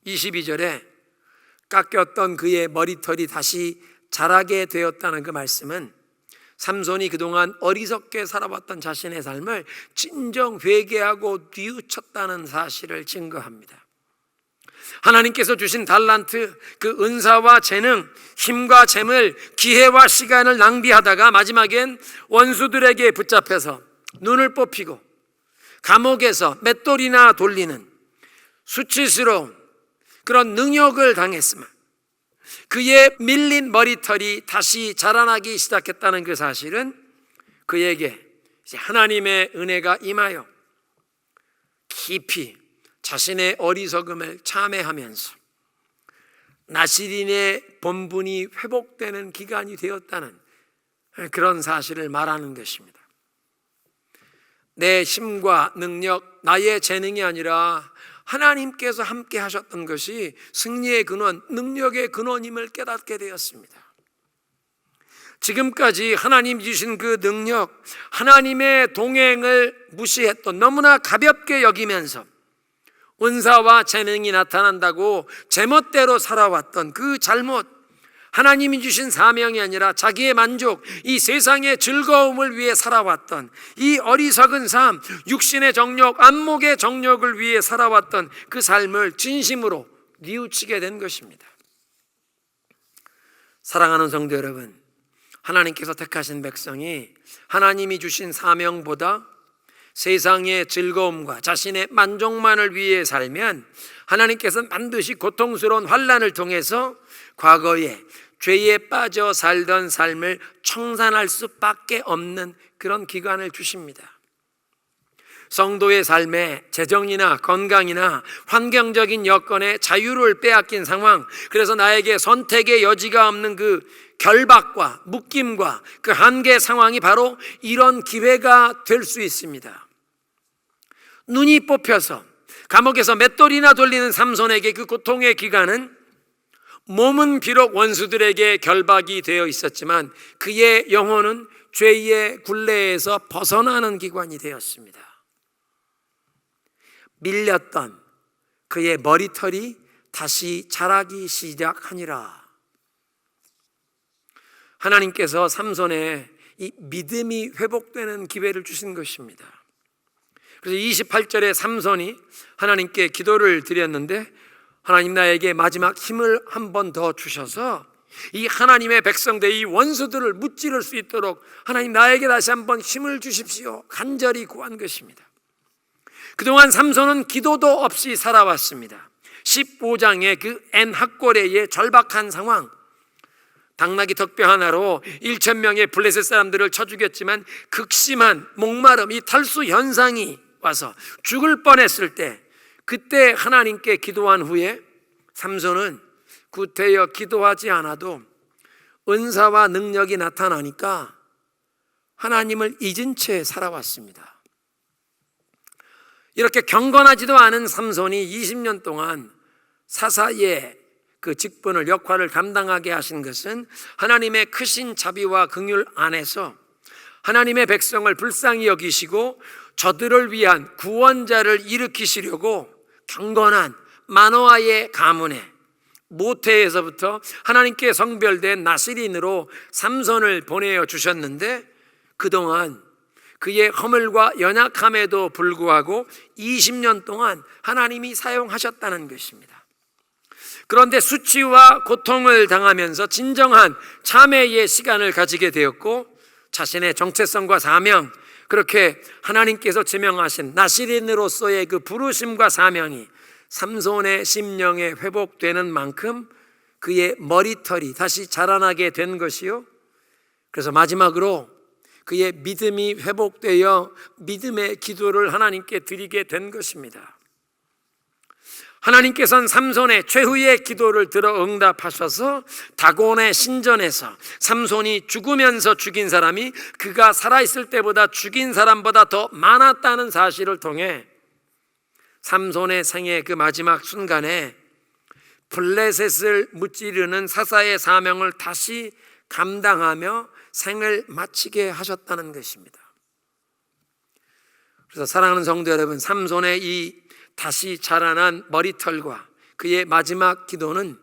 22절에 깎였던 그의 머리털이 다시 자라게 되었다는 그 말씀은 삼손이 그동안 어리석게 살아왔던 자신의 삶을 진정 회개하고 뉘우쳤다는 사실을 증거합니다. 하나님께서 주신 달란트, 그 은사와 재능, 힘과 재물, 기회와 시간을 낭비하다가 마지막엔 원수들에게 붙잡혀서 눈을 뽑히고 감옥에서 맷돌이나 돌리는 수치스러운 그런 능욕을 당했으면 그의 밀린 머리털이 다시 자라나기 시작했다는 그 사실은 그에게 이제 하나님의 은혜가 임하여 깊이 자신의 어리석음을 참회하면서 나시린의 본분이 회복되는 기간이 되었다는 그런 사실을 말하는 것입니다. 내 힘과 능력, 나의 재능이 아니라 하나님께서 함께 하셨던 것이 승리의 근원, 능력의 근원임을 깨닫게 되었습니다. 지금까지 하나님 주신 그 능력, 하나님의 동행을 무시했던, 너무나 가볍게 여기면서 은사와 재능이 나타난다고 제멋대로 살아왔던 그 잘못, 하나님이 주신 사명이 아니라 자기의 만족, 이 세상의 즐거움을 위해 살아왔던 이 어리석은 삶, 육신의 정욕, 안목의 정욕을 위해 살아왔던 그 삶을 진심으로 뉘우치게 된 것입니다. 사랑하는 성도 여러분, 하나님께서 택하신 백성이 하나님이 주신 사명보다 세상의 즐거움과 자신의 만족만을 위해 살면 하나님께서는 반드시 고통스러운 환난을 통해서 과거에 죄에 빠져 살던 삶을 청산할 수밖에 없는 그런 기간을 주십니다. 성도의 삶에 재정이나 건강이나 환경적인 여건에 자유를 빼앗긴 상황, 그래서 나에게 선택의 여지가 없는 그 결박과 묶임과 그 한계 상황이 바로 이런 기회가 될 수 있습니다. 눈이 뽑혀서 감옥에서 맷돌이나 돌리는 삼손에게 그 고통의 기간은 몸은 비록 원수들에게 결박이 되어 있었지만 그의 영혼은 죄의 굴레에서 벗어나는 기간이 되었습니다. 밀렸던 그의 머리털이 다시 자라기 시작하니라. 하나님께서 삼손의 이 믿음이 회복되는 기회를 주신 것입니다. 그래서 28절에 삼손이 하나님께 기도를 드렸는데 하나님 나에게 마지막 힘을 한 번 더 주셔서 이 하나님의 백성들, 이 원수들을 무찌를 수 있도록 하나님 나에게 다시 한번 힘을 주십시오. 간절히 구한 것입니다. 그동안 삼손은 기도도 없이 살아왔습니다. 15장의 그 엔학고레의 절박한 상황, 당나귀 덕배 하나로 1,000명의 블레셋 사람들을 쳐 죽였지만 극심한 목마름, 이 탈수 현상이 와서 죽을 뻔했을 때, 그때 하나님께 기도한 후에 삼손은 구태여 기도하지 않아도 은사와 능력이 나타나니까 하나님을 잊은 채 살아왔습니다. 이렇게 경건하지도 않은 삼손이 20년 동안 사사의 그 직분을, 역할을 감당하게 하신 것은 하나님의 크신 자비와 긍휼 안에서 하나님의 백성을 불쌍히 여기시고 저들을 위한 구원자를 일으키시려고 경건한 마노아의 가문에 모태에서부터 하나님께 성별된 나시린으로 삼손을 보내어 주셨는데, 그동안 그의 허물과 연약함에도 불구하고 20년 동안 하나님이 사용하셨다는 것입니다. 그런데 수치와 고통을 당하면서 진정한 참회의 시간을 가지게 되었고, 자신의 정체성과 사명, 그렇게 하나님께서 지명하신 나시린으로서의 그 부르심과 사명이 삼손의 심령에 회복되는 만큼 그의 머리털이 다시 자라나게 된 것이요, 그래서 마지막으로 그의 믿음이 회복되어 믿음의 기도를 하나님께 드리게 된 것입니다. 하나님께서는 삼손의 최후의 기도를 들어 응답하셔서 다곤의 신전에서 삼손이 죽으면서 죽인 사람이 그가 살아있을 때보다 죽인 사람보다 더 많았다는 사실을 통해 삼손의 생의 그 마지막 순간에 블레셋을 무찌르는 사사의 사명을 다시 감당하며 생을 마치게 하셨다는 것입니다. 그래서 사랑하는 성도 여러분, 삼손의 이 다시 자라난 머리털과 그의 마지막 기도는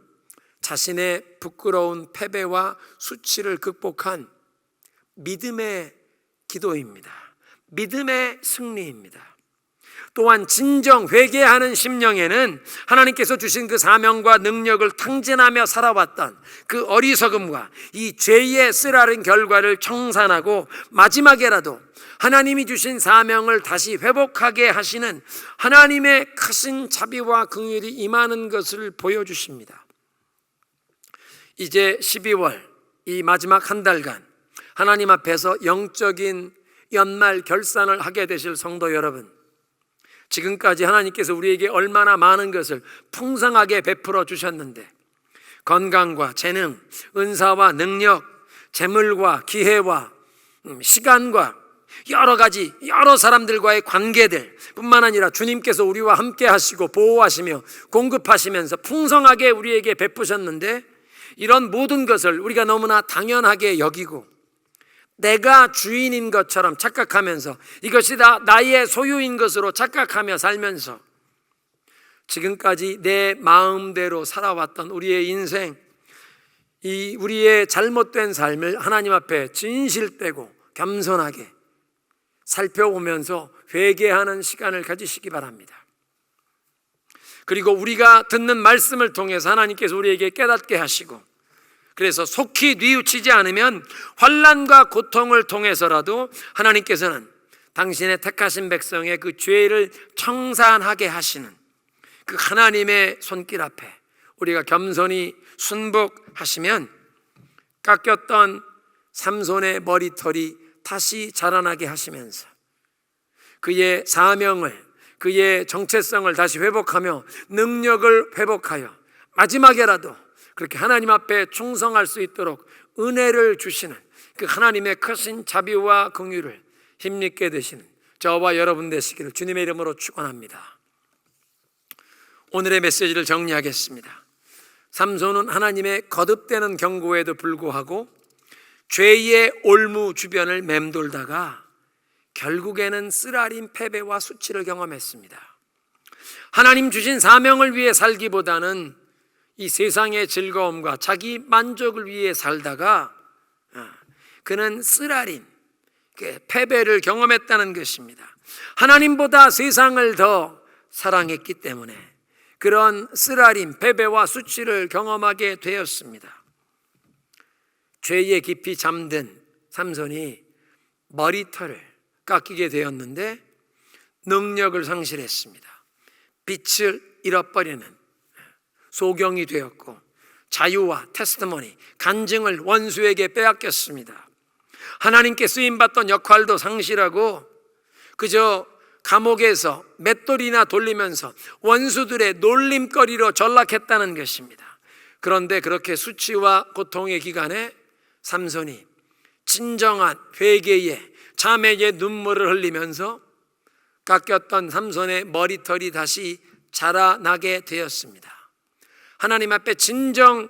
자신의 부끄러운 패배와 수치를 극복한 믿음의 기도입니다. 믿음의 승리입니다. 또한 진정 회개하는 심령에는 하나님께서 주신 그 사명과 능력을 탕진하며 살아왔던 그 어리석음과 이 죄의 쓰라린 결과를 청산하고 마지막에라도 하나님이 주신 사명을 다시 회복하게 하시는 하나님의 크신 자비와 긍휼이 임하는 것을 보여주십니다. 이제 12월 이 마지막 한 달간 하나님 앞에서 영적인 연말 결산을 하게 되실 성도 여러분, 지금까지 하나님께서 우리에게 얼마나 많은 것을 풍성하게 베풀어 주셨는데, 건강과 재능, 은사와 능력, 재물과 기회와 시간과 여러 가지 여러 사람들과의 관계들 뿐만 아니라 주님께서 우리와 함께 하시고 보호하시며 공급하시면서 풍성하게 우리에게 베푸셨는데, 이런 모든 것을 우리가 너무나 당연하게 여기고 내가 주인인 것처럼 착각하면서 이것이 다 나의 소유인 것으로 착각하며 살면서 지금까지 내 마음대로 살아왔던 우리의 인생, 이 우리의 잘못된 삶을 하나님 앞에 진실되고 겸손하게 살펴보면서 회개하는 시간을 가지시기 바랍니다. 그리고 우리가 듣는 말씀을 통해서 하나님께서 우리에게 깨닫게 하시고, 그래서 속히 뉘우치지 않으면 환난과 고통을 통해서라도 하나님께서는 당신의 택하신 백성의 그 죄를 청산하게 하시는 그 하나님의 손길 앞에 우리가 겸손히 순복하시면 깎였던 삼손의 머리털이 다시 자라나게 하시면서 그의 사명을, 그의 정체성을 다시 회복하며 능력을 회복하여 마지막에라도 그렇게 하나님 앞에 충성할 수 있도록 은혜를 주시는 그 하나님의 크신 자비와 긍휼을 힘있게 되시는 저와 여러분 되시기를 주님의 이름으로 축원합니다. 오늘의 메시지를 정리하겠습니다. 삼손은 하나님의 거듭되는 경고에도 불구하고 죄의 올무 주변을 맴돌다가 결국에는 쓰라린 패배와 수치를 경험했습니다. 하나님 주신 사명을 위해 살기보다는 이 세상의 즐거움과 자기 만족을 위해 살다가 그는 쓰라린 패배를 경험했다는 것입니다. 하나님보다 세상을 더 사랑했기 때문에 그런 쓰라림, 패배와 수치를 경험하게 되었습니다. 죄에 깊이 잠든 삼손이 머리털을 깎이게 되었는데 능력을 상실했습니다. 빛을 잃어버리는 소경이 되었고 자유와 테스트머니, 간증을 원수에게 빼앗겼습니다. 하나님께 쓰임받던 역할도 상실하고 그저 감옥에서 맷돌이나 돌리면서 원수들의 놀림거리로 전락했다는 것입니다. 그런데 그렇게 수치와 고통의 기간에 삼손이 진정한 회개의 자매의 눈물을 흘리면서 깎였던 삼손의 머리털이 다시 자라나게 되었습니다. 하나님 앞에 진정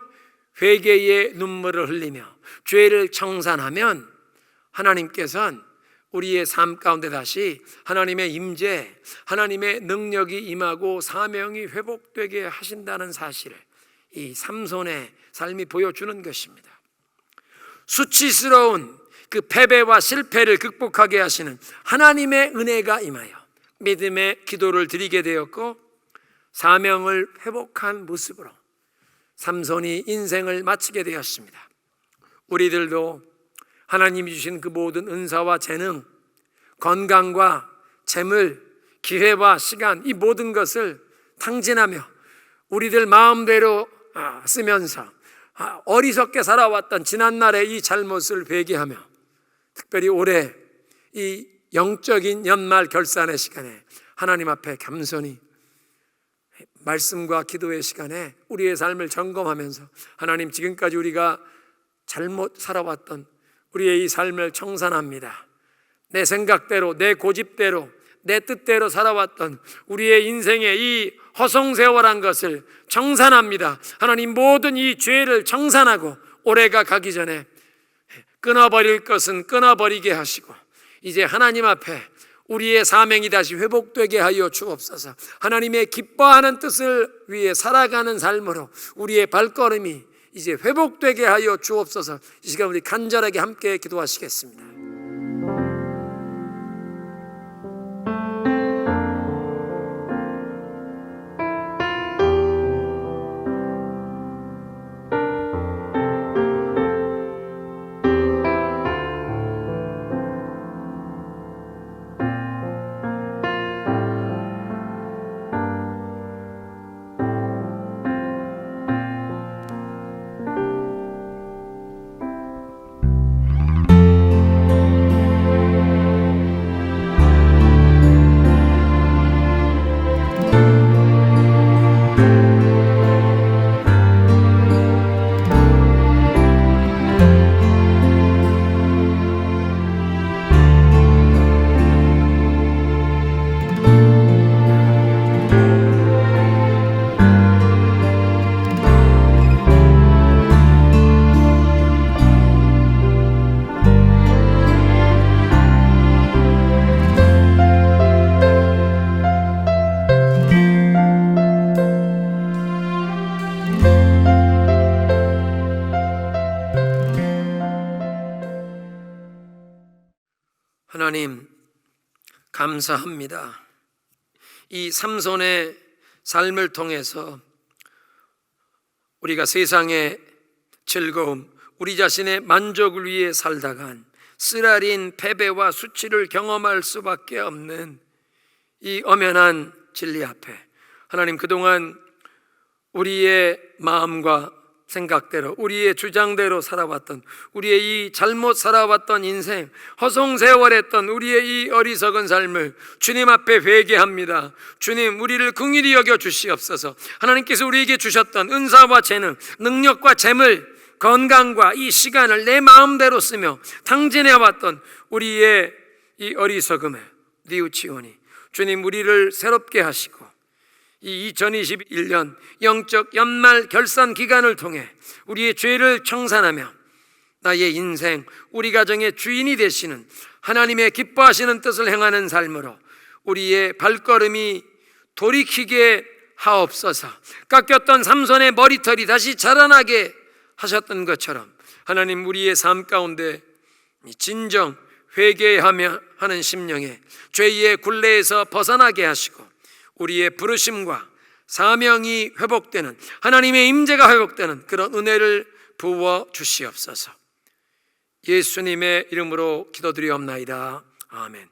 회개의 눈물을 흘리며 죄를 청산하면 하나님께서는 우리의 삶 가운데 다시 하나님의 임재, 하나님의 능력이 임하고 사명이 회복되게 하신다는 사실을 이 삼손의 삶이 보여주는 것입니다. 수치스러운 그 패배와 실패를 극복하게 하시는 하나님의 은혜가 임하여 믿음의 기도를 드리게 되었고 사명을 회복한 모습으로 삼손이 인생을 마치게 되었습니다. 우리들도 하나님이 주신 그 모든 은사와 재능, 건강과 재물, 기회와 시간, 이 모든 것을 탕진하며 우리들 마음대로 쓰면서 어리석게 살아왔던 지난날의 이 잘못을 회개하며 특별히 올해 이 영적인 연말 결산의 시간에 하나님 앞에 겸손히 말씀과 기도의 시간에 우리의 삶을 점검하면서 하나님, 지금까지 우리가 잘못 살아왔던 우리의 이 삶을 청산합니다. 내 생각대로, 내 고집대로, 내 뜻대로 살아왔던 우리의 인생의 이 허송세월한 것을 청산합니다. 하나님, 모든 이 죄를 청산하고 올해가 가기 전에 끊어버릴 것은 끊어버리게 하시고 이제 하나님 앞에 우리의 사명이 다시 회복되게 하여 주옵소서. 하나님의 기뻐하는 뜻을 위해 살아가는 삶으로 우리의 발걸음이 이제 회복되게 하여 주옵소서. 이 시간 우리 간절하게 함께 기도하시겠습니다. 하나님, 감사합니다. 이 삼손의 삶을 통해서 우리가 세상의 즐거움, 우리 자신의 만족을 위해 살다간 쓰라린 패배와 수치를 경험할 수밖에 없는 이 엄연한 진리 앞에 하나님, 그동안 우리의 마음과 생각대로, 우리의 주장대로 살아왔던, 우리의 이 잘못 살아왔던 인생, 허송세월했던 우리의 이 어리석은 삶을 주님 앞에 회개합니다. 주님, 우리를 긍휼히 여겨 주시옵소서. 하나님께서 우리에게 주셨던 은사와 재능, 능력과 재물, 건강과 이 시간을 내 마음대로 쓰며 탕진해왔던 우리의 이 어리석음에 뉘우치오니 주님, 우리를 새롭게 하시고 이 2021년 영적 연말 결산 기간을 통해 우리의 죄를 청산하며 나의 인생, 우리 가정의 주인이 되시는 하나님의 기뻐하시는 뜻을 행하는 삶으로 우리의 발걸음이 돌이키게 하옵소서. 깎였던 삼손의 머리털이 다시 자라나게 하셨던 것처럼 하나님, 우리의 삶 가운데 진정 회개하며 하는 심령에 죄의 굴레에서 벗어나게 하시고 우리의 부르심과 사명이 회복되는, 하나님의 임재가 회복되는 그런 은혜를 부어 주시옵소서. 예수님의 이름으로 기도드리옵나이다. 아멘.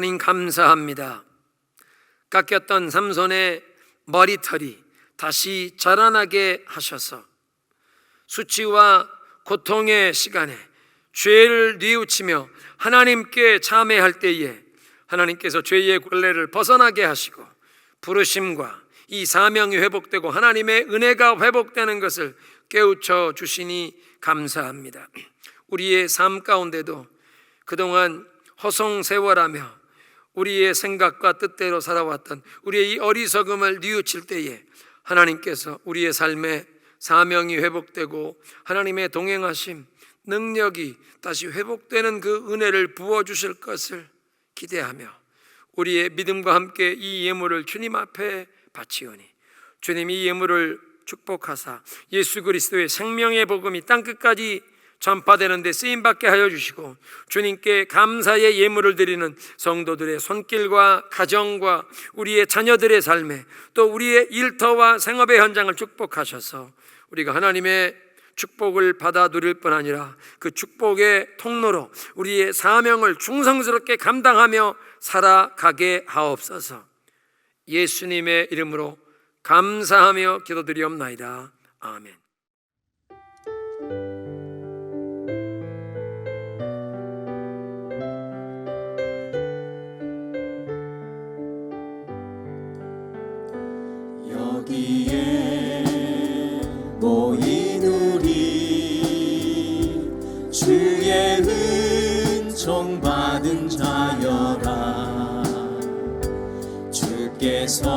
하나님 감사합니다. 깎였던 삼손의 머리털이 다시 자라나게 하셔서 수치와 고통의 시간에 죄를 뉘우치며 하나님께 참회할 때에 하나님께서 죄의 굴레를 벗어나게 하시고 부르심과 이 사명이 회복되고 하나님의 은혜가 회복되는 것을 깨우쳐 주시니 감사합니다. 우리의 삶 가운데도 그동안 허송세월하며 우리의 생각과 뜻대로 살아왔던 우리의 이 어리석음을 뉘우칠 때에 하나님께서 우리의 삶에 사명이 회복되고 하나님의 동행하심, 능력이 다시 회복되는 그 은혜를 부어주실 것을 기대하며 우리의 믿음과 함께 이 예물을 주님 앞에 바치오니 주님이 이 예물을 축복하사 예수 그리스도의 생명의 복음이 땅끝까지 전파되는 데 쓰임받게 하여 주시고 주님께 감사의 예물을 드리는 성도들의 손길과 가정과 우리의 자녀들의 삶에 또 우리의 일터와 생업의 현장을 축복하셔서 우리가 하나님의 축복을 받아 누릴 뿐 아니라 그 축복의 통로로 우리의 사명을 충성스럽게 감당하며 살아가게 하옵소서. 예수님의 이름으로 감사하며 기도드리옵나이다. 아멘. 여기에 모인 우리 주의 은총 받은 자여라. 주께서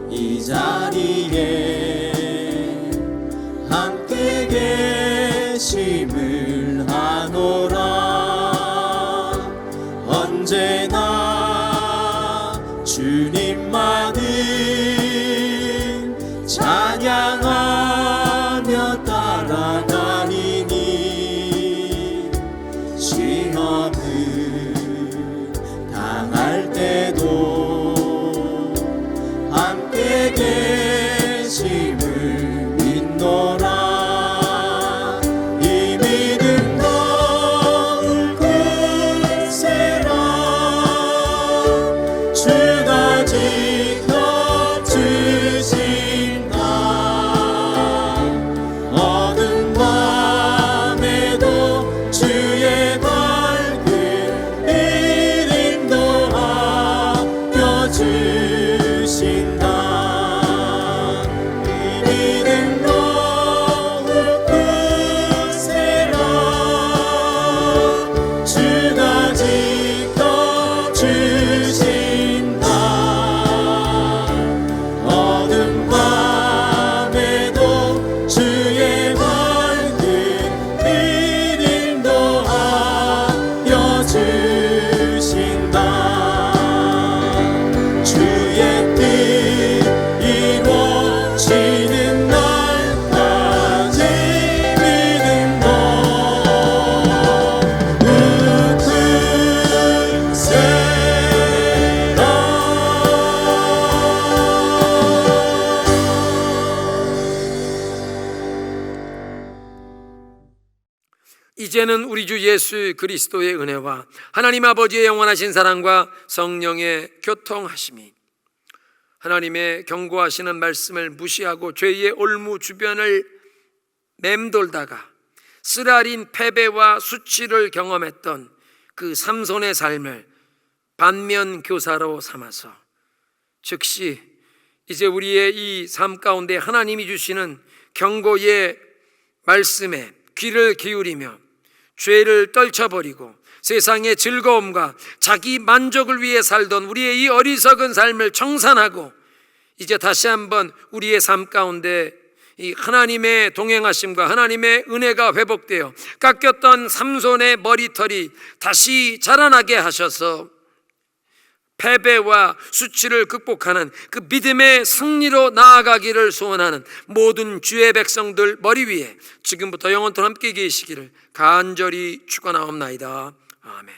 이 자리에 함께 계심을 아노라. 언제나 주님만을 찬양하며 따라가리니 시험을 당할 때도 함께 계심을 믿노라. 이 믿음 너울 굳세라. 주가 지켜주신다. 어두운 밤에도 주의 밝은 이름도 아껴주신다. 이 믿음 너울 굳세라. 주가 지켜주신다. 어두운 밤에도 주의 밝은 이름도 아껴주신다. 주의 뜻 이루어지는 날까지 믿음도 이제는 우리 주 예수 그리스도의 은혜와 하나님 아버지의 영원하신 사랑과 성령의 교통하심이 하나님의 경고하시는 말씀을 무시하고 죄의 올무 주변을 맴돌다가 쓰라린 패배와 수치를 경험했던 그 삼손의 삶을 반면 교사로 삼아서 즉시 이제 우리의 이 삶 가운데 하나님이 주시는 경고의 말씀에 귀를 기울이며 죄를 떨쳐버리고 세상의 즐거움과 자기 만족을 위해 살던 우리의 이 어리석은 삶을 청산하고 이제 다시 한번 우리의 삶 가운데 이 하나님의 동행하심과 하나님의 은혜가 회복되어 깎였던 삼손의 머리털이 다시 자라나게 하셔서 패배와 수치를 극복하는 그 믿음의 승리로 나아가기를 소원하는 모든 주의 백성들 머리 위에 지금부터 영원토록 함께 계시기를 간절히 축원하옵나이다. 아멘.